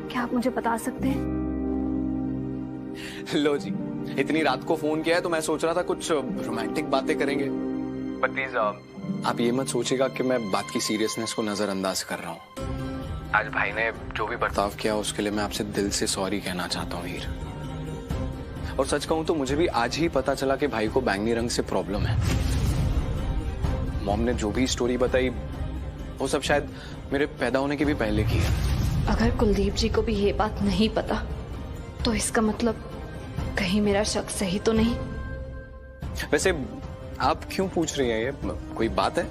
क्या आप मुझे बता सकते हैं? लो जी, इतनी रात को फोन किया है तो मैं सोच रहा था कुछ रोमांटिक बातें करेंगे। बट प्लीज आप ये मत सोचिएगा कि मैं बात की सीरियसनेस को नजरअंदाज कर रहा हूँ। आज भाई ने जो भी बर्ताव किया उसके लिए मैं आपसे दिल से सॉरी कहना चाहता हूँ हीर। और सच कहूं तो मुझे भी आज ही पता चला कि भाई को बैंगनी रंग से प्रॉब्लम है। मॉम ने जो भी स्टोरी बताई वो सब शायद मेरे पैदा होने के भी पहले की है। अगर कुलदीप जी को भी ये बात नहीं पता तो इसका मतलब कहीं मेरा शक सही तो नहीं? वैसे आप क्यों पूछ रही हैं? ये कोई बात है?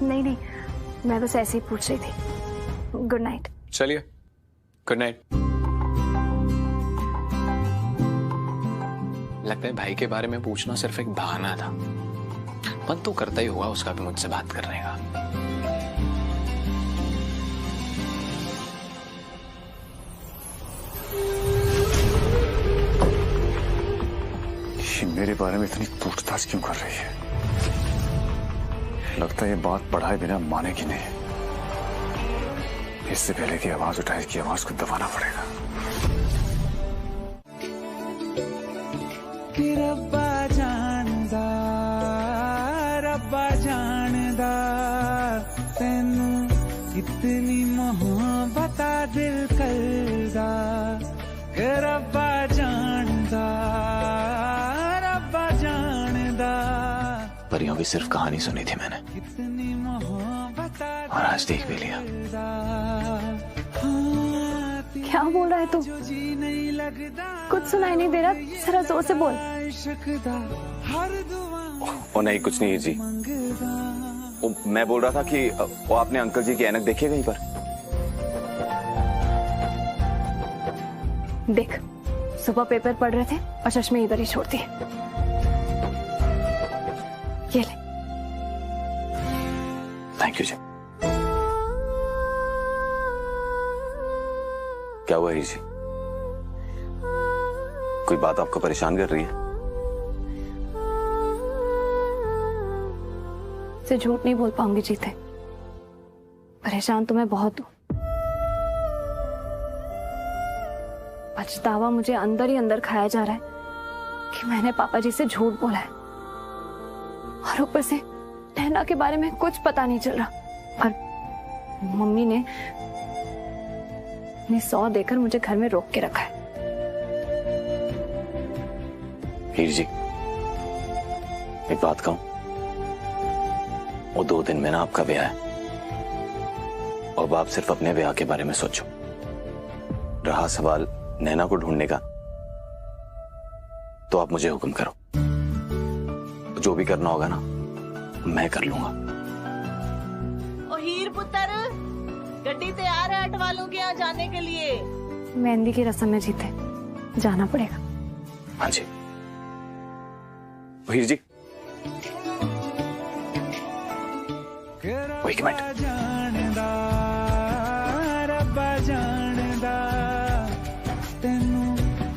नहीं नहीं, मैं बस ऐसे ही पूछ रही थी। Good night. चलिए, गुड नाइट। लगता है भाई के बारे में पूछना सिर्फ एक बहाना था। मन तो करता ही हुआ उसका भी मुझसे बात करने का। ये मेरे बारे में इतनी पूछताछ क्यों कर रही है? लगता है ये बात बढ़ाए बिना मानेगी नहीं। इससे पहले की आवाज उठाए की आवाज को दबाना पड़ेगा। रब्बा जानदा, रब्बा जानदा तेनू कितनी मोहब्बत दिल करदा। रब्बा जानदा, रब्बा जानदा। परियों की सिर्फ कहानी सुनी थी मैंने और आज देख भी लिया। क्या बोल रहा है तू? कुछ सुनाई नहीं दे रहा, जरा जोर से बोल। ओ नहीं, कुछ नहीं जी। मैं बोल रहा था कि वो आपने अंकल जी की ऐनक देखी है कहीं पर? देख, सुबह पेपर पढ़ रहे थे और चश्मे इधर ही छोड़ दिए। ये ले। थैंक यू जी। क्या हुआ हीर जी? कोई बात आपको परेशान कर रही है? से झूठ नहीं बोल पाऊंगी जीते, परेशान तो मैं बहुत हूं। पछतावा मुझे अंदर ही अंदर खाया जा रहा है कि मैंने पापा जी से झूठ बोला है और ऊपर से नैना के बारे में कुछ पता नहीं चल रहा। और मम्मी ने 100 देकर मुझे घर में रोक के रखा है। हीर जी, एक बात कहूं, वो 2 दिन में ना आपका ब्याह है और आप सिर्फ अपने ब्याह के बारे में सोचो। रहा सवाल नैना को ढूंढने का, तो आप मुझे हुक्म करो। जो भी करना होगा ना मैं कर लूंगा। ओ हीर पुत्र, गड्डी तैयार है अटवालों के यहाँ जाने के लिए। मेहंदी की रस्म में जीते जाना पड़ेगा। हाँ जी। हीर जी, एक मिनट।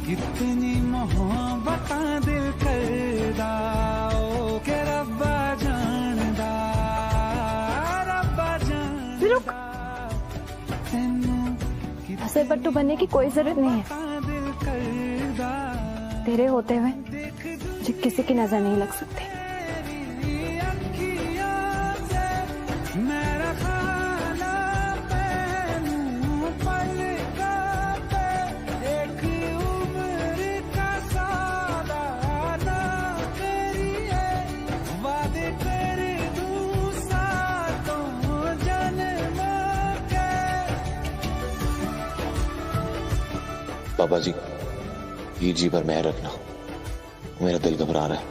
कितनी मोहब्बत दिल करदा, ओ के रब्बा जानदा, रब्बा जानदा। रुक, हंसपट्टू बनने की कोई जरूरत नहीं है। तेरे होते हुए मुझे किसी की नजर नहीं लग सकती। बाबा जी, हीर जी पर मेहर रखना, मेरा दिल घबरा रहा है।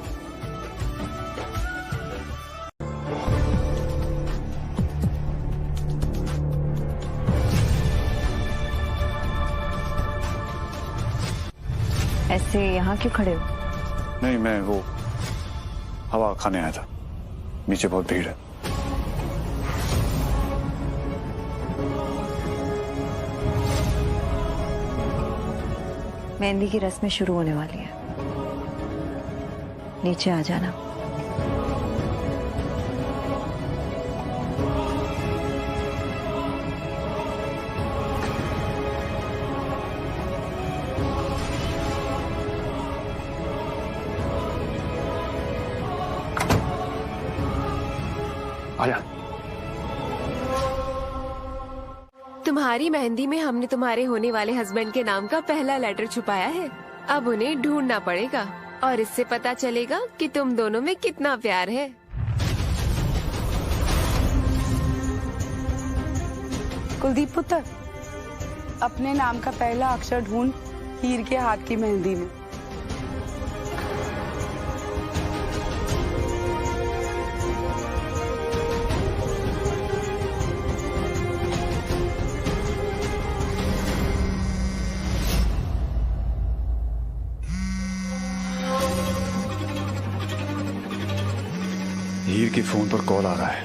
ऐसे यहाँ क्यों खड़े हो? नहीं, मैं वो हवा खाने आया था, नीचे बहुत भीड़ है। मेहंदी की रस्में शुरू होने वाली है, नीचे आ जाना। आया। तुम्हारी मेहंदी में हमने तुम्हारे होने वाले हस्बैंड के नाम का पहला लेटर छुपाया है। अब उन्हें ढूंढना पड़ेगा और इससे पता चलेगा कि तुम दोनों में कितना प्यार है। कुलदीप पुत्र, अपने नाम का पहला अक्षर ढूंढ हीर के हाथ की मेहंदी में। हीर के फोन पर कॉल आ रहा है।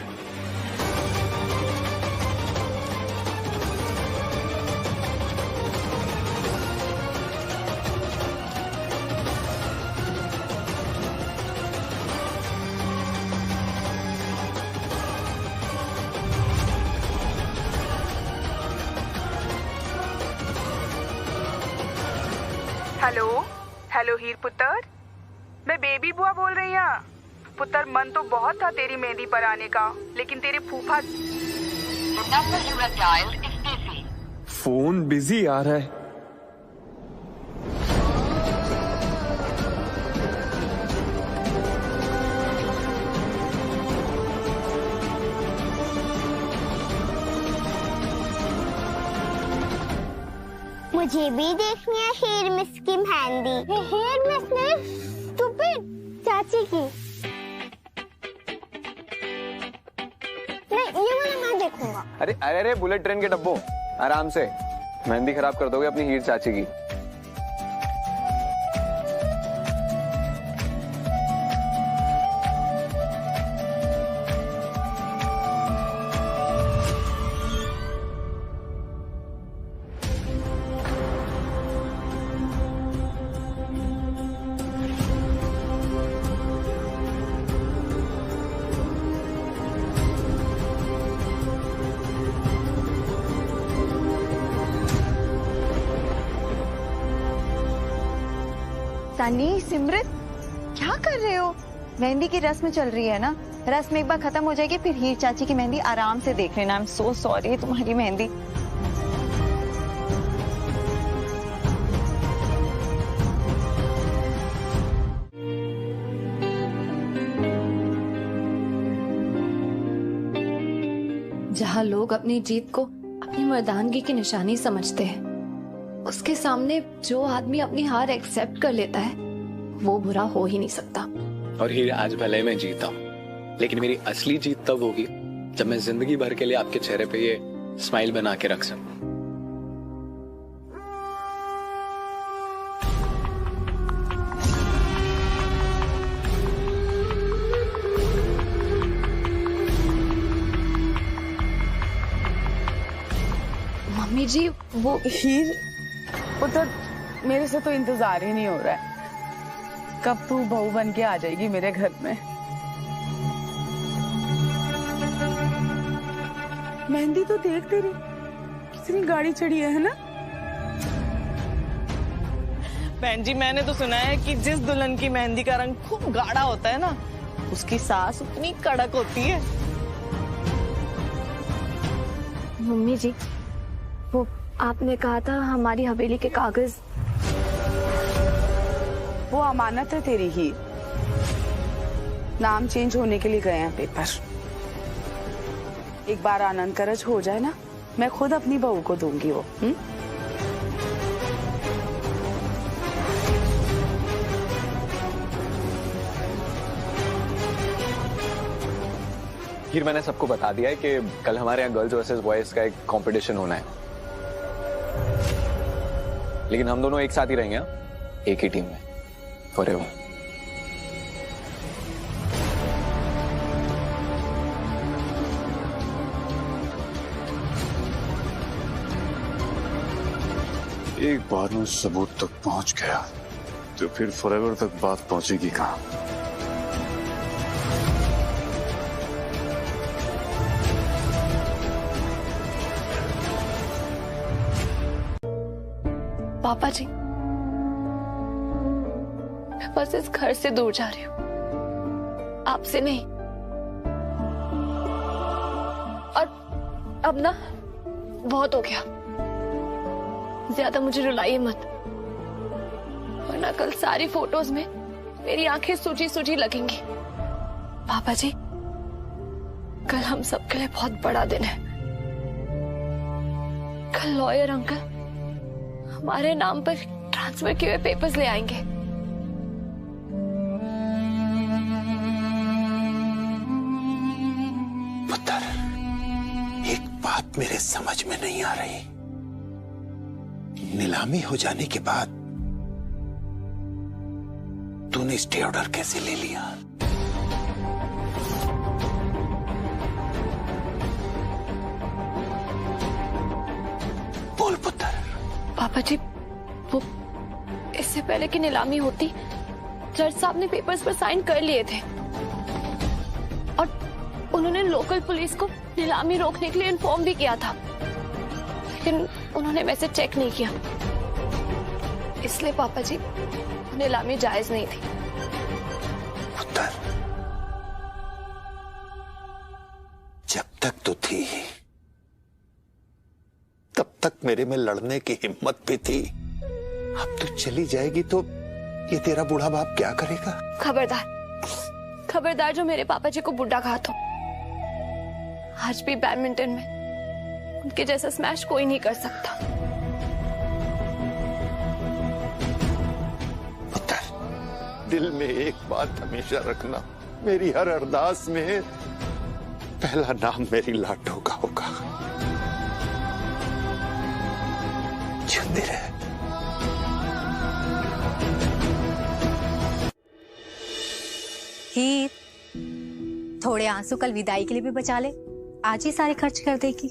हेलो हेलो हीर पुत्र, मैं बेबी बुआ बोल रही हूँ। पुत्र, मन तो बहुत था तेरी मेहंदी पर आने का, लेकिन तेरे फूफा फोन बिजी आ रहा है। मुझे भी देखनी है हीर मिस की मेहंदी। हीर मिस ने स्टूपिड चाची की। नहीं, ये वाला मैं देखूंगा। अरे अरे अरे, बुलेट ट्रेन के डब्बों, आराम से, मेहंदी खराब कर दोगे अपनी हीर चाची की। सनी, सिमरत, क्या कर रहे हो? मेहंदी की रस्म चल रही है ना, रस्म एक बार खत्म हो जाएगी फिर हीर चाची की मेहंदी आराम से देख लेना। आई एम सो सॉरी, तुम्हारी मेहंदी। जहाँ लोग अपनी जीत को अपनी मर्दानगी की निशानी समझते हैं, उसके सामने जो आदमी अपनी हार एक्सेप्ट कर लेता है वो बुरा हो ही नहीं सकता। और हीर, आज भले मैं जीता हूँ, लेकिन मेरी असली जीत तब होगी जब मैं जिंदगी भर के लिए आपके चेहरे पे ये स्माइल बना के रख सकूं। मम्मी जी, वो हीर पुत्र, मेरे से तो इंतजार ही नहीं हो रहा है। कब तू बहू बन के आ जाएगी मेरे घर में? मेहंदी तो देख तेरी कितनी गाड़ी चढ़ी है ना? बहन जी, मैंने तो सुना है कि जिस दुल्हन की मेहंदी का रंग खूब गाढ़ा होता है ना, उसकी सास उतनी कड़क होती है। मम्मी जी, वो आपने कहा था हमारी हवेली के कागज, वो अमानत है तेरी ही। नाम चेंज होने के लिए गए हैं पेपर। एक बार आनंद करज हो जाए ना, मैं खुद अपनी बहू को दूंगी वो। हीर, मैंने सबको बता दिया है कि कल हमारे यहाँ गर्ल्स वर्सेस बॉयज का एक कंपटीशन होना है, लेकिन हम दोनों एक साथ ही रहेंगे। एक ही टीम में फॉरएवर। एक बार मैं सबूत तक पहुंच गया तो फिर फॉरएवर तक बात पहुंचेगी कहां? पापा जी, मैं बस इस घर से दूर जा रही हूँ, आपसे नहीं। और अब ना बहुत हो गया, ज्यादा मुझे रुलाइए मत, वरना कल सारी फोटोज में मेरी आंखें सूजी सूजी लगेंगी। पापा जी, कल हम सबके लिए बहुत बड़ा दिन है। कल लॉयर अंकल हमारे नाम पर ट्रांसफर किए हुए पेपर्स ले आएंगे। पुत्र, एक बात मेरे समझ में नहीं आ रही। नीलामी हो जाने के बाद तूने स्टे ऑर्डर कैसे ले लिया? बोल पुत्र। पापा जी, वो इससे पहले कि नीलामी होती, जज साहब ने पेपर्स पर साइन कर लिए थे और उन्होंने लोकल पुलिस को नीलामी रोकने के लिए इन्फॉर्म भी किया था, लेकिन उन्होंने वैसे चेक नहीं किया, इसलिए पापा जी नीलामी जायज नहीं थी। पुत्र, जब तक तो थी तब तक मेरे में लड़ने की हिम्मत भी थी। अब तो चली जाएगी तो ये तेरा बूढ़ा बाप क्या करेगा? खबरदार, खबरदार जो मेरे पापा जी को बुढ़ा कहा तो। आज भी बैडमिंटन में उनके जैसा स्मैश कोई नहीं कर सकता। पुत्र, दिल में एक बात हमेशा रखना, मेरी हर अरदास में पहला नाम मेरी लाडो का होगा। जिंदे रहे। हीर, थोड़े आंसू कल विदाई के लिए भी बचा ले, आज ही सारे खर्च कर देगी।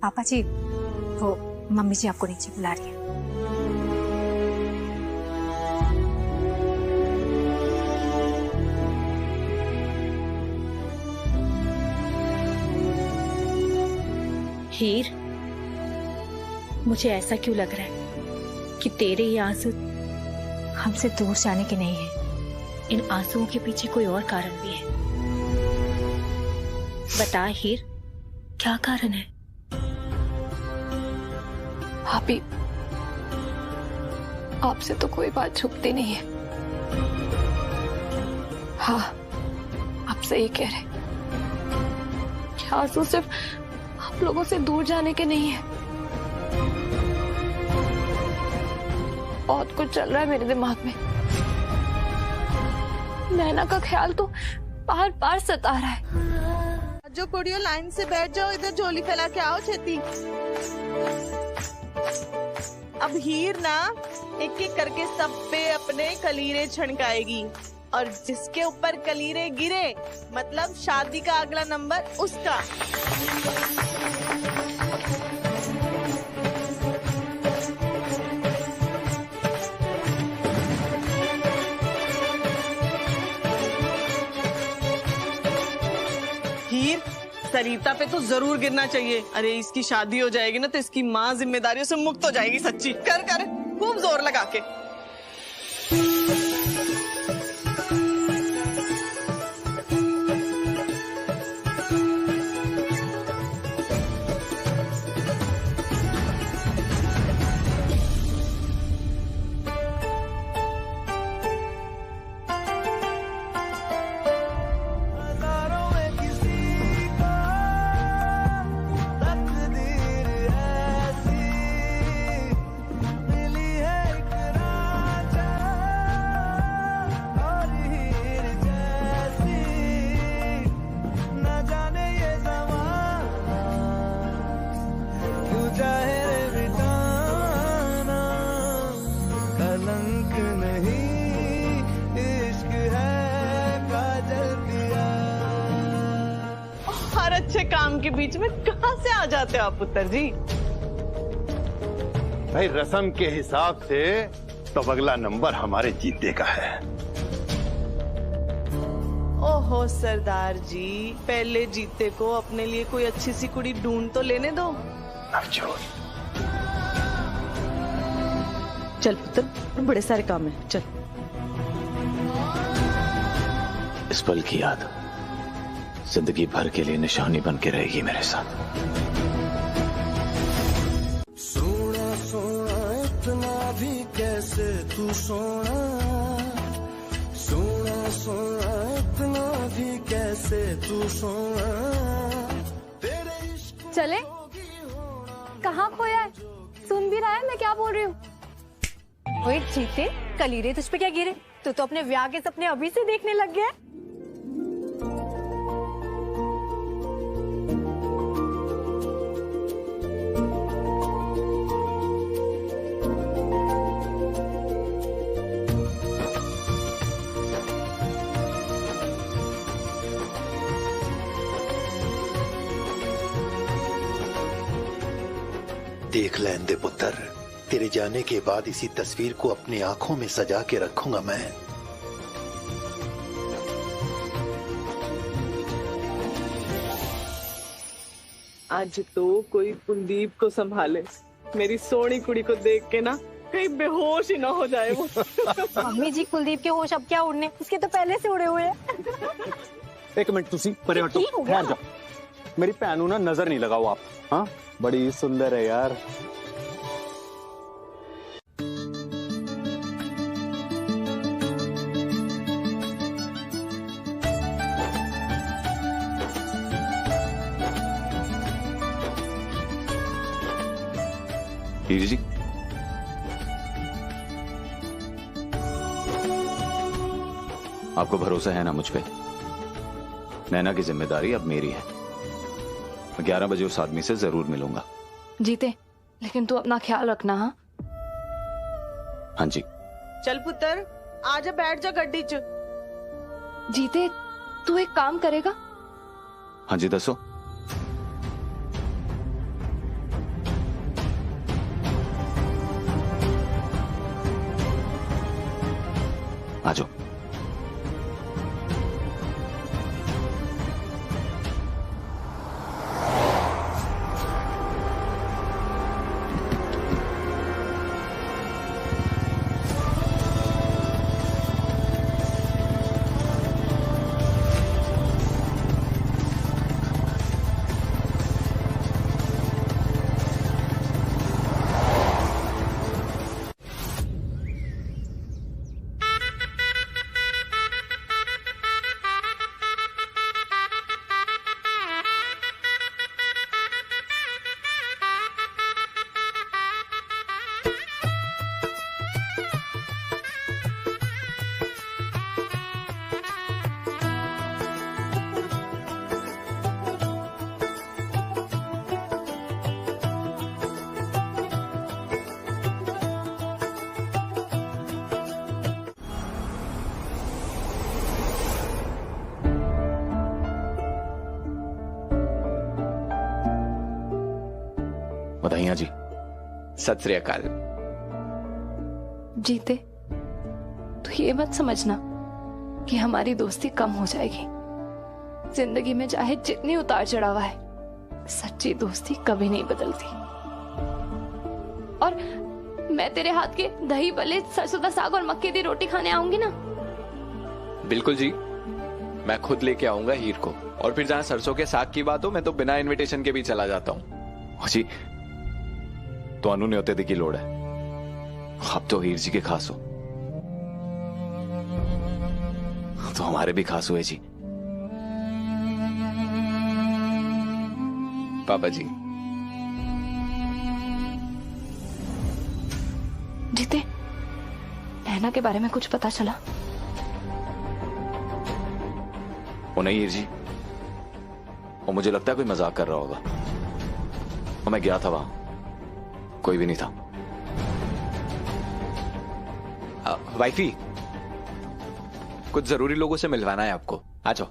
पापा जी, वो मम्मी जी आपको नीचे बुला रही है। हीर, मुझे ऐसा क्यों लग रहा है कि तेरे ये आंसू हमसे दूर जाने के नहीं है। इन आंसुओं के पीछे कोई और कारण भी है। बता हीर, क्या कारण है? भाभी, आपसे तो कोई बात छुपती नहीं है। हाँ, आप सही कह रहे। क्या आंसू सिर्फ आप लोगों से दूर जाने के नहीं है? बहुत कुछ चल रहा है मेरे दिमाग में। नैना का ख्याल तो बार बार सता रहा है। जो कुड़ियों लाइन से बैठ जाओ, इधर झोली फैला के आओ छेती। अब हीर ना एक एक करके सब पे अपने कलीरे छणकाएगी और जिसके ऊपर कलीरे गिरे मतलब शादी का अगला नंबर उसका। हीर, सरिता पे तो जरूर गिरना चाहिए। अरे इसकी शादी हो जाएगी ना तो इसकी माँ जिम्मेदारियों से मुक्त हो जाएगी। सच्ची कर कर खूब जोर लगा के। अच्छे काम के बीच में कहां से आ जाते हो आप पुत्र जी? भाई रस्म के हिसाब से तो अगला नंबर हमारे जीते का है। ओहो सरदार जी, पहले जीते को अपने लिए कोई अच्छी सी कुड़ी ढूंढ तो लेने दो। चल पुत्र, बड़े सारे काम है, चल। इस पल की याद जिंदगी भर के लिए निशानी बन के रहेगी मेरे साथ। सोना सोना इतना भी कैसे तू सोना, सोना सोना इतना भी कैसे तू सोना। चले, कहाँ खोया है? सुन भी रहा है मैं क्या बोल रही हूँ? ओए जीते, कलीरे तुझ पे क्या गिरे? तू तो अपने ब्याह के सपने अभी से देखने लग गया है। देख लें दे पुत्र, तेरे जाने के बाद इसी तस्वीर को अपनी आंखों में सजा के रखूंगा मैं। आज तो कोई कुलदीप को संभाले, मेरी सोनी कुड़ी को देख के ना कहीं बेहोश ही ना हो जाए वो। मम्मी जी, कुलदीप के होश अब क्या उड़ने, उसके तो पहले से उड़े हुए हैं। एक मिनट तुसी परे हटो, ठहर जाओ। मेरी भैन नूं ना नजर नहीं लगाओ आप। हाँ, बड़ी सुंदर है यार। हीर जी, आपको भरोसा है ना मुझ पे? नैना की जिम्मेदारी अब मेरी है। 11 बजे उस आदमी से जरूर मिलूंगा। जीते, लेकिन तू अपना ख्याल रखना। हाँ हाँ जी। चल पुत्र, आजा बैठ जा गड्डी च। जीते, तू एक काम करेगा? हाँ जी, दसो। आ जाओ। बधाइयां जी। सत श्री अकाल। जीते, तो ये मत समझना कि हमारी दोस्ती कम हो जाएगी। जिंदगी में चाहे जितनी उतार चढ़ाव है, सच्ची दोस्ती कभी नहीं बदलती। और मैं तेरे हाथ के दही भल्ले, सरसों का साग और मक्के की रोटी खाने आऊंगी ना। बिल्कुल जी, मैं खुद लेके आऊंगा हीर को। और फिर जहां सरसों के साग की बात हो, मैं तो बिना इनविटेशन के भी चला जाता हूँ। जी, तो अनु न्योते दी की लोड़ है। आप तो हीर जी के खास हो, तो हमारे भी खास हुए जी। पापा जी। जीते, नैना के बारे में कुछ पता चला? वो नहीं हीर जी, वो मुझे लगता है कोई मजाक कर रहा होगा। और मैं गया था वहां, कोई भी नहीं था। वाइफी, कुछ जरूरी लोगों से मिलवाना है आपको, आ जाओ।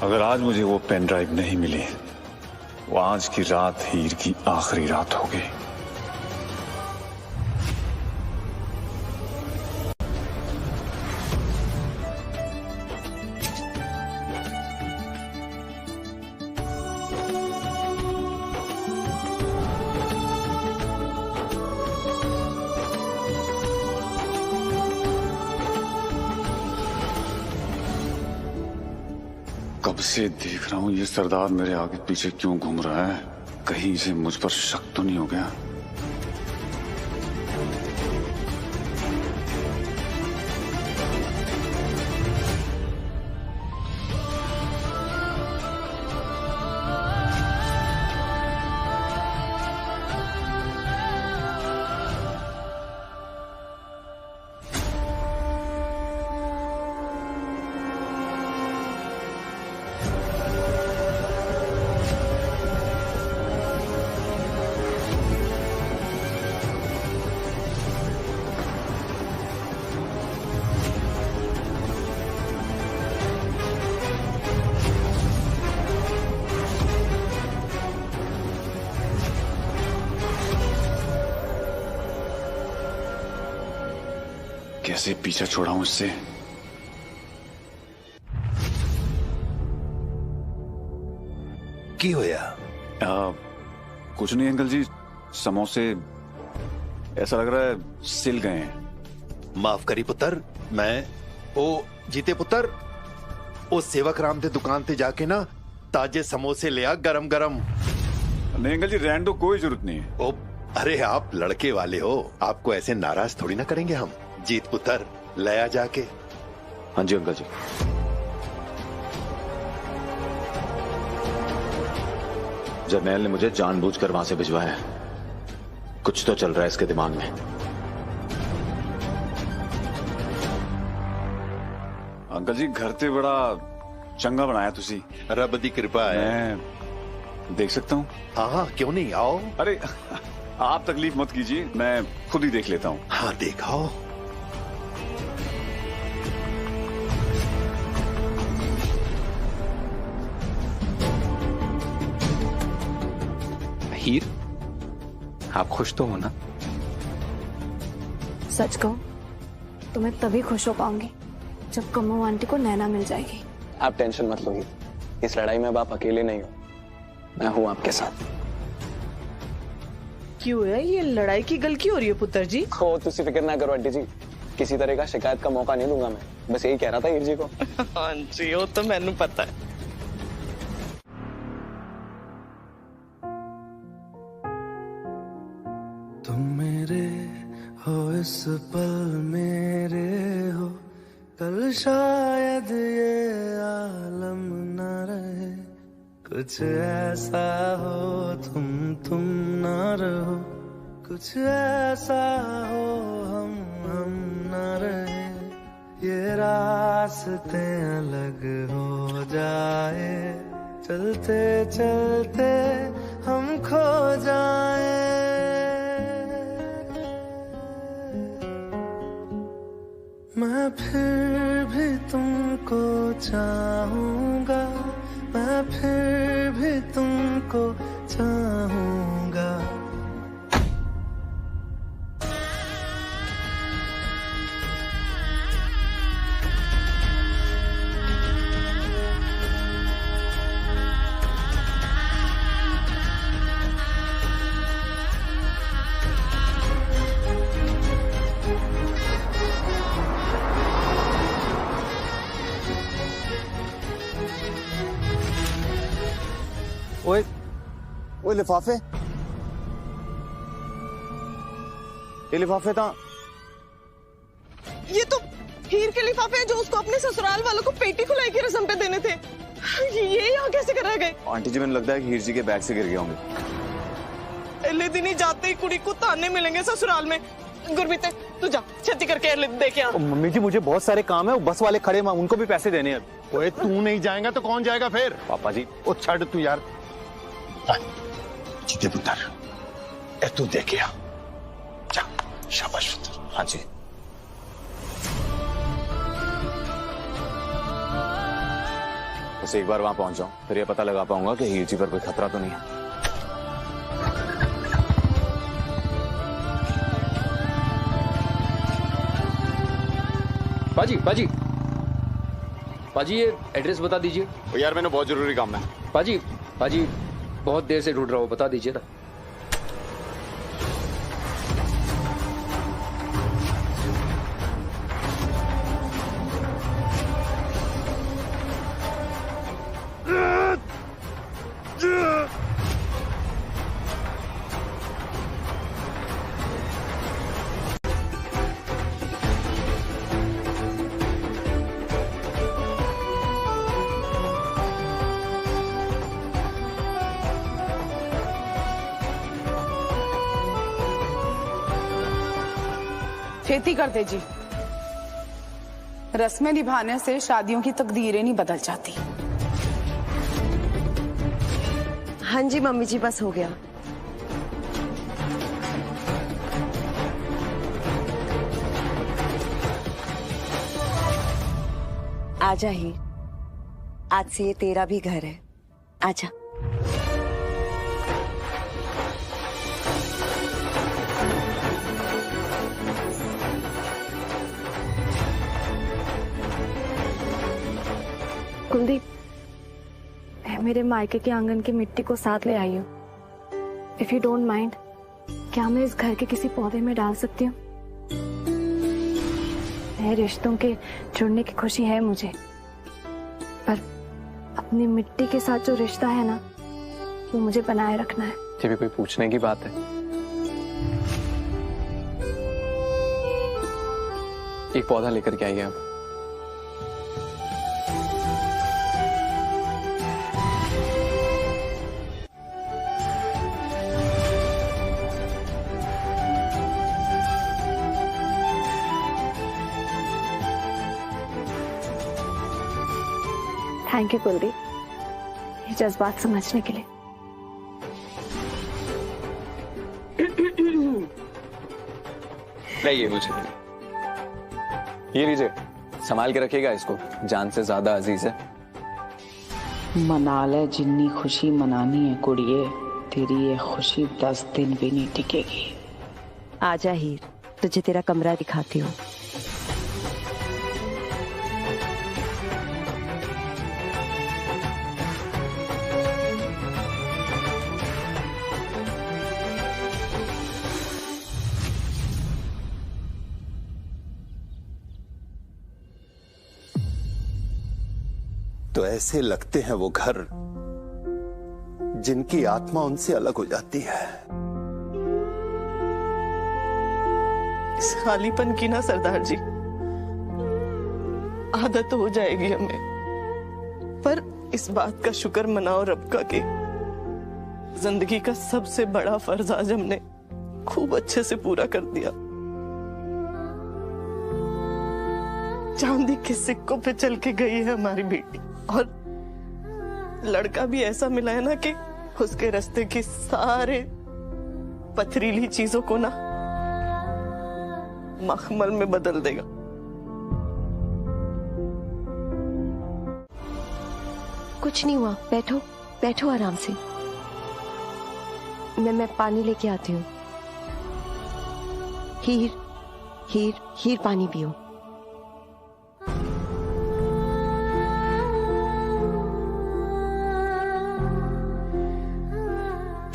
अगर आज मुझे वो पेन ड्राइव नहीं मिली, वो आज की रात हीर की आखिरी रात होगी। कब से देख रहा हूं ये सरदार मेरे आगे पीछे क्यों घूम रहा है, कहीं इसे मुझ पर शक तो नहीं हो गया। कैसे पीछा छोड़ाऊं इससे? की होया? कुछ नहीं अंकल जी, समोसे ऐसा लग रहा है सिल गए हैं। माफ करी पुत्र, मैं ओ जीते पुत्र, ओ सेवक राम दे दुकान ते जाके ना ताजे समोसे लिया गरम गरम। नहीं अंकल जी, रहने दो, कोई जरूरत नहीं है। ओ अरे आप लड़के वाले हो, आपको ऐसे नाराज थोड़ी ना करेंगे हम। जीत पुत्र लया जाके। हाँ जी अंकल जी। जर्नैल ने मुझे जानबूझकर वहां से भिजवाया है, कुछ तो चल रहा है इसके दिमाग में। अंकल जी घर ते बड़ा चंगा बनाया तुसी। रब दी कृपा है। मैं देख सकता हूँ? हाँ हाँ क्यों नहीं, आओ। अरे आप तकलीफ मत कीजिए, मैं खुद ही देख लेता हूँ। हाँ देखाओ। हीर, आप खुश तो हो ना? सच कहूं तो मैं तभी खुश हो पाऊंगी जब कम्मो आंटी को नैना मिल जाएगी। आप टेंशन मत लो हीर, इस लड़ाई में अब आप अकेले नहीं हो, मैं हूं आपके साथ। क्यों है ये लड़ाई की गल क्यों हो रही है पुत्र जी? हो तुसी फिक्र ना करो आंटी जी, किसी तरह का शिकायत का मौका नहीं दूंगा मैं, बस यही कह रहा था हीर जी को। हाँ जी, वो तो मैनू पता है। तुम मेरे हो इस पल मेरे हो, कल शायद ये आलम न रहे। कुछ ऐसा हो तुम न रहो, कुछ ऐसा हो हम न रहे। ये रास्ते अलग हो जाए, चलते चलते हम खो जाए। मैं फिर भी तुमको चाहूंगा, मैं फिर भी तुमको चाहूंगा। ओए ओए लिफाफे, ये लिफाफे था। ये तो हीर के लिफाफे हैं जो उसको अपने ससुराल वालों को पेटी खुलाई की रस्म पे देने थे। ये यहाँ कैसे करा गए? आंटी जी मैंने लगता है कि हीर जी के बैग से गिर गए होंगे। पहले दिन ही जाते ही कुड़ी को ताने मिलेंगे ससुराल में। गुरमीत तू जा छेती करके देखे आ। मम्मी जी मुझे बहुत सारे काम है, बस वाले खड़े, मैं उनको भी पैसे देने हैं। ओए तू नहीं जाएगा तो कौन जाएगा फिर? पापा जी। ओ छड़ तू यार। जीते पुत्र, ए तू देखे आ, जा। शाबाश पुत्र। हाँ जी। बस एक बार वहां पहुंच जाऊं, फिर ये पता लगा पाऊंगा कि हीर जी पर कोई खतरा तो नहीं है। पाजी पाजी पाजी, ये एड्रेस बता दीजिए। यार मैंने बहुत जरूरी काम है। पाजी पाजी, बहुत देर से ढूंढ रहा हूँ, बता दीजिए ना। खेती करते जी, रस्में निभाने से शादियों की तकदीरें नहीं बदल जाती। हाँ जी मम्मी जी, बस हो गया। आजा ही, आज से ये तेरा भी घर है, आजा। कुलदीप, मेरे मायके के आंगन की मिट्टी को साथ ले आई हो। इफ यू डोंट माइंड, क्या मैं इस घर के किसी पौधे में डाल सकती हूँ? नए रिश्तों के जुड़ने की खुशी है मुझे, पर अपनी मिट्टी के साथ जो रिश्ता है ना, वो मुझे बनाए रखना है। ये भी कोई पूछने की बात है? एक पौधा लेकर के आइए आप। थैंक यू कुलदीप, ये जज्बात समझने के लिए। नहीं, मुझे ये लीजिए, संभाल के रखिएगा इसको, जान से ज्यादा अजीज है। मना ले जिन्नी खुशी मनानी है कुड़िए, तेरी ये खुशी 10 दिन भी नहीं टिकेगी। आजा हीर, तुझे तेरा कमरा दिखाती हूँ। तो ऐसे लगते हैं वो घर जिनकी आत्मा उनसे अलग हो जाती है। इस खालीपन की ना सरदार जी आदत हो जाएगी हमें, पर इस बात का शुक्र मनाओ रब का कि जिंदगी का सबसे बड़ा फर्ज आज हमने खूब अच्छे से पूरा कर दिया। चांदी के सिक्कों पे चल के गई है हमारी बेटी, और लड़का भी ऐसा मिला है ना कि उसके रास्ते की सारे पथरीली चीजों को ना मखमल में बदल देगा। कुछ नहीं हुआ, बैठो बैठो आराम से। मैं पानी लेके आती हूँ। हीर हीर हीर, पानी पियो।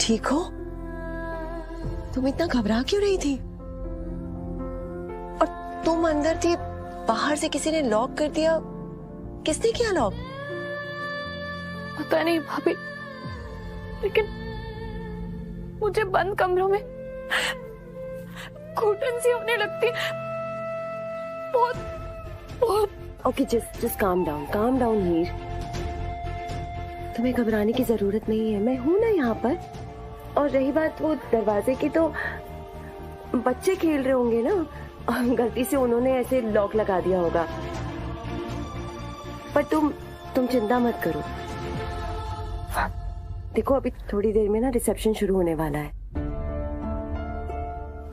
ठीक हो? तुम इतना घबरा क्यों रही थी? और तुम अंदर थी, बाहर से किसी ने लॉक कर दिया। किसने किया लॉक? पता नहीं भाभी, लेकिन मुझे बंद कमरों में घुटन सी होने लगती। बहुत बहुत। ओके, जस्ट काम डाउन हीर। तुम्हें घबराने की जरूरत नहीं है, मैं हूं ना यहाँ पर। और रही बात वो दरवाजे की, तो बच्चे खेल रहे होंगे ना, और गलती से उन्होंने ऐसे लॉक लगा दिया होगा। पर तुम चिंता मत करो। देखो, अभी थोड़ी देर में ना रिसेप्शन शुरू होने वाला है।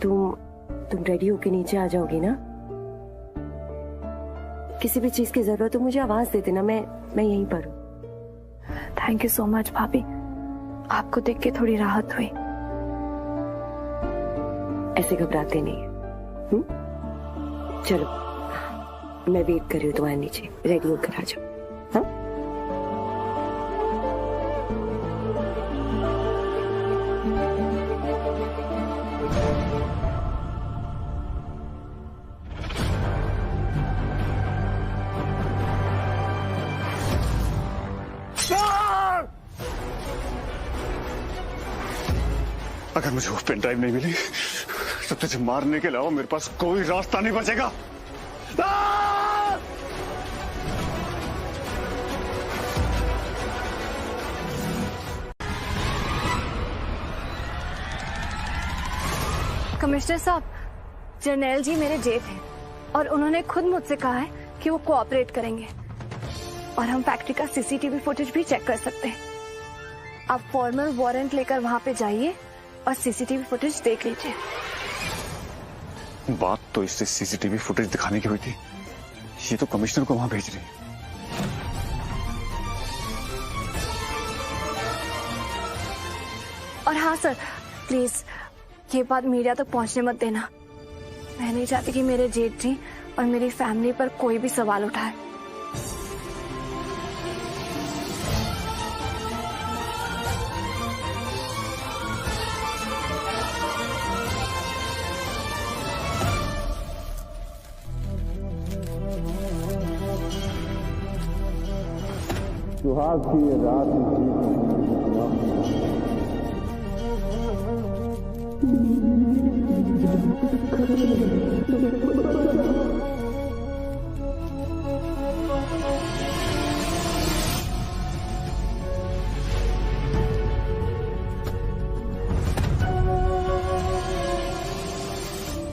तुम रेडी होके नीचे आ जाओगी ना? किसी भी चीज की जरूरत हो मुझे आवाज दे देना, मैं यहीं पर हूँ। थैंक यू सो मच भाभी, आपको देख के थोड़ी राहत हुई। ऐसे घबराते नहीं। चलो मैं वेट कर रही हूँ तुम्हारे नीचे, रेडी होकर आ जाओ। हाँ? अगर मुझे वो पेन ड्राइव नहीं मिली तो तुझे मारने के अलावा मेरे पास कोई रास्ता नहीं बचेगा। कमिश्नर साहब, जर्नैल जी मेरे जेठ हैं और उन्होंने खुद मुझसे कहा है कि वो कोऑपरेट करेंगे और हम फैक्ट्री का सीसीटीवी फुटेज भी चेक कर सकते हैं। आप फॉर्मल वारंट लेकर वहां पे जाइए और सीसीटीवी फुटेज देख लीजिए। बात तो इससे सीसीटीवी फुटेज दिखाने की हुई थी, ये तो कमिश्नर को वहां भेज रही है। और हाँ सर, प्लीज ये बात मीडिया तक पहुंचने मत देना। मैं नहीं चाहती कि मेरे जेठ जी और मेरी फैमिली पर कोई भी सवाल उठाए। सुहाग की ये रात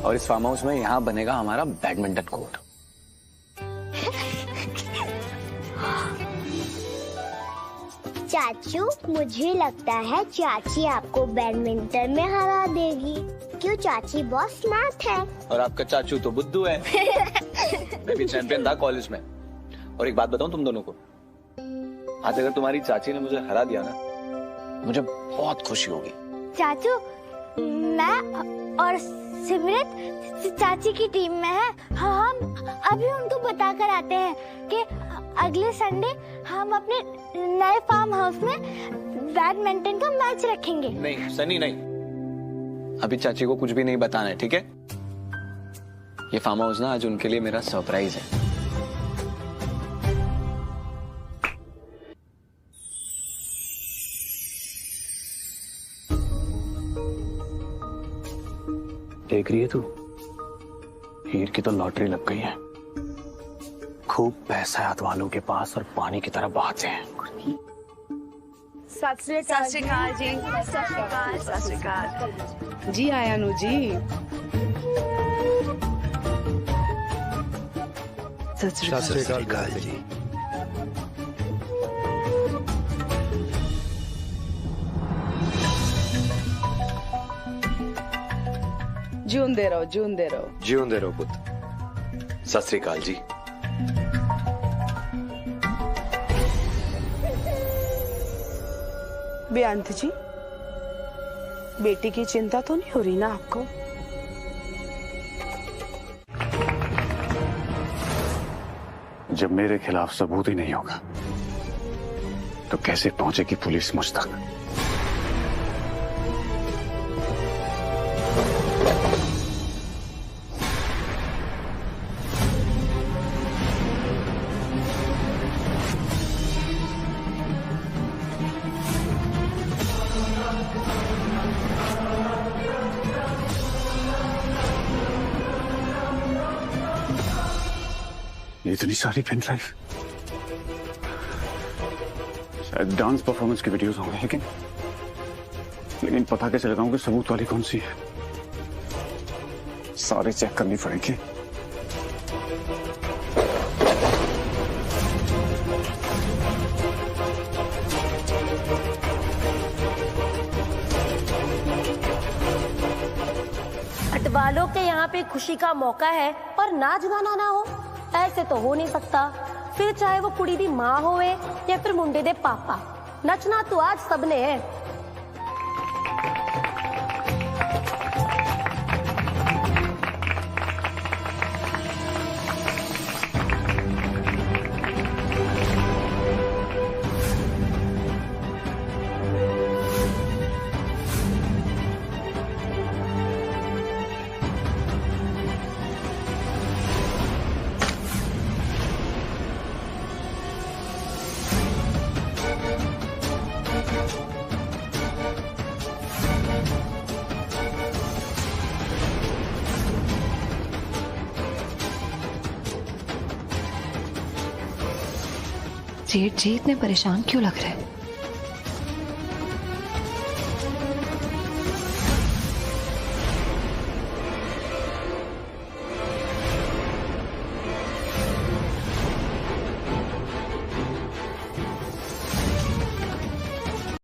और इस फार्म हाउस में यहाँ बनेगा हमारा बैडमिंटन कोर्ट। चाचू, मुझे लगता है चाची आपको बैडमिंटन में हरा देगी। क्यों, चाची बहुत स्मार्ट है। और आपका चाचू तो बुद्धू है। मैं भी चैंपियन था कॉलेज में। और एक बात बताऊं तुम दोनों को, आज अगर तुम्हारी चाची ने मुझे हरा दिया ना, मुझे बहुत खुशी होगी। चाचू, मैं और सिमरत चाची की टीम में है। हम अभी उनको बता कर आते हैं कि अगले संडे हम अपने नए फार्म हाउस में बैडमिंटन का मैच रखेंगे। नहीं सनी, नहीं, अभी चाची को कुछ भी नहीं बताना है, ठीक है? ये फार्म हाउस ना आज उनके लिए मेरा सरप्राइज है। देख रही है तू, हीर की तो लॉटरी लग गई है। खूब पैसा है हाथ वालों के पास और पानी की तरह बहाते हैं। सत श्री अकाल जी। सत श्री अकाल जी। आयानु जी। सत श्री अकाल जी। जीऊंदे रहो, जीऊंदे रहो। जीऊंदे रहो पुत्र। सत श्री अकाल जी। बेअंत जी, बेटी की चिंता तो नहीं हो रही ना आपको? जब मेरे खिलाफ सबूत ही नहीं होगा तो कैसे पहुंचेगी पुलिस मुझ तक? इतनी सारी पेन ड्राइव, शायद डांस परफॉर्मेंस की वीडियोस होंगे, लेकिन पता कैसे लगाऊं कि सबूत वाली कौन सी है? सारी चेक करनी पड़ेगी। हटवालों के यहाँ पे खुशी का मौका है और नाच गाना ना हो, ऐसे तो हो नहीं सकता। फिर चाहे वो कुड़ी दी माँ होवे या फिर मुंडे दे पापा, नचना तो आज सबने है। जेठ जी इतने परेशान क्यों लग रहे हैं?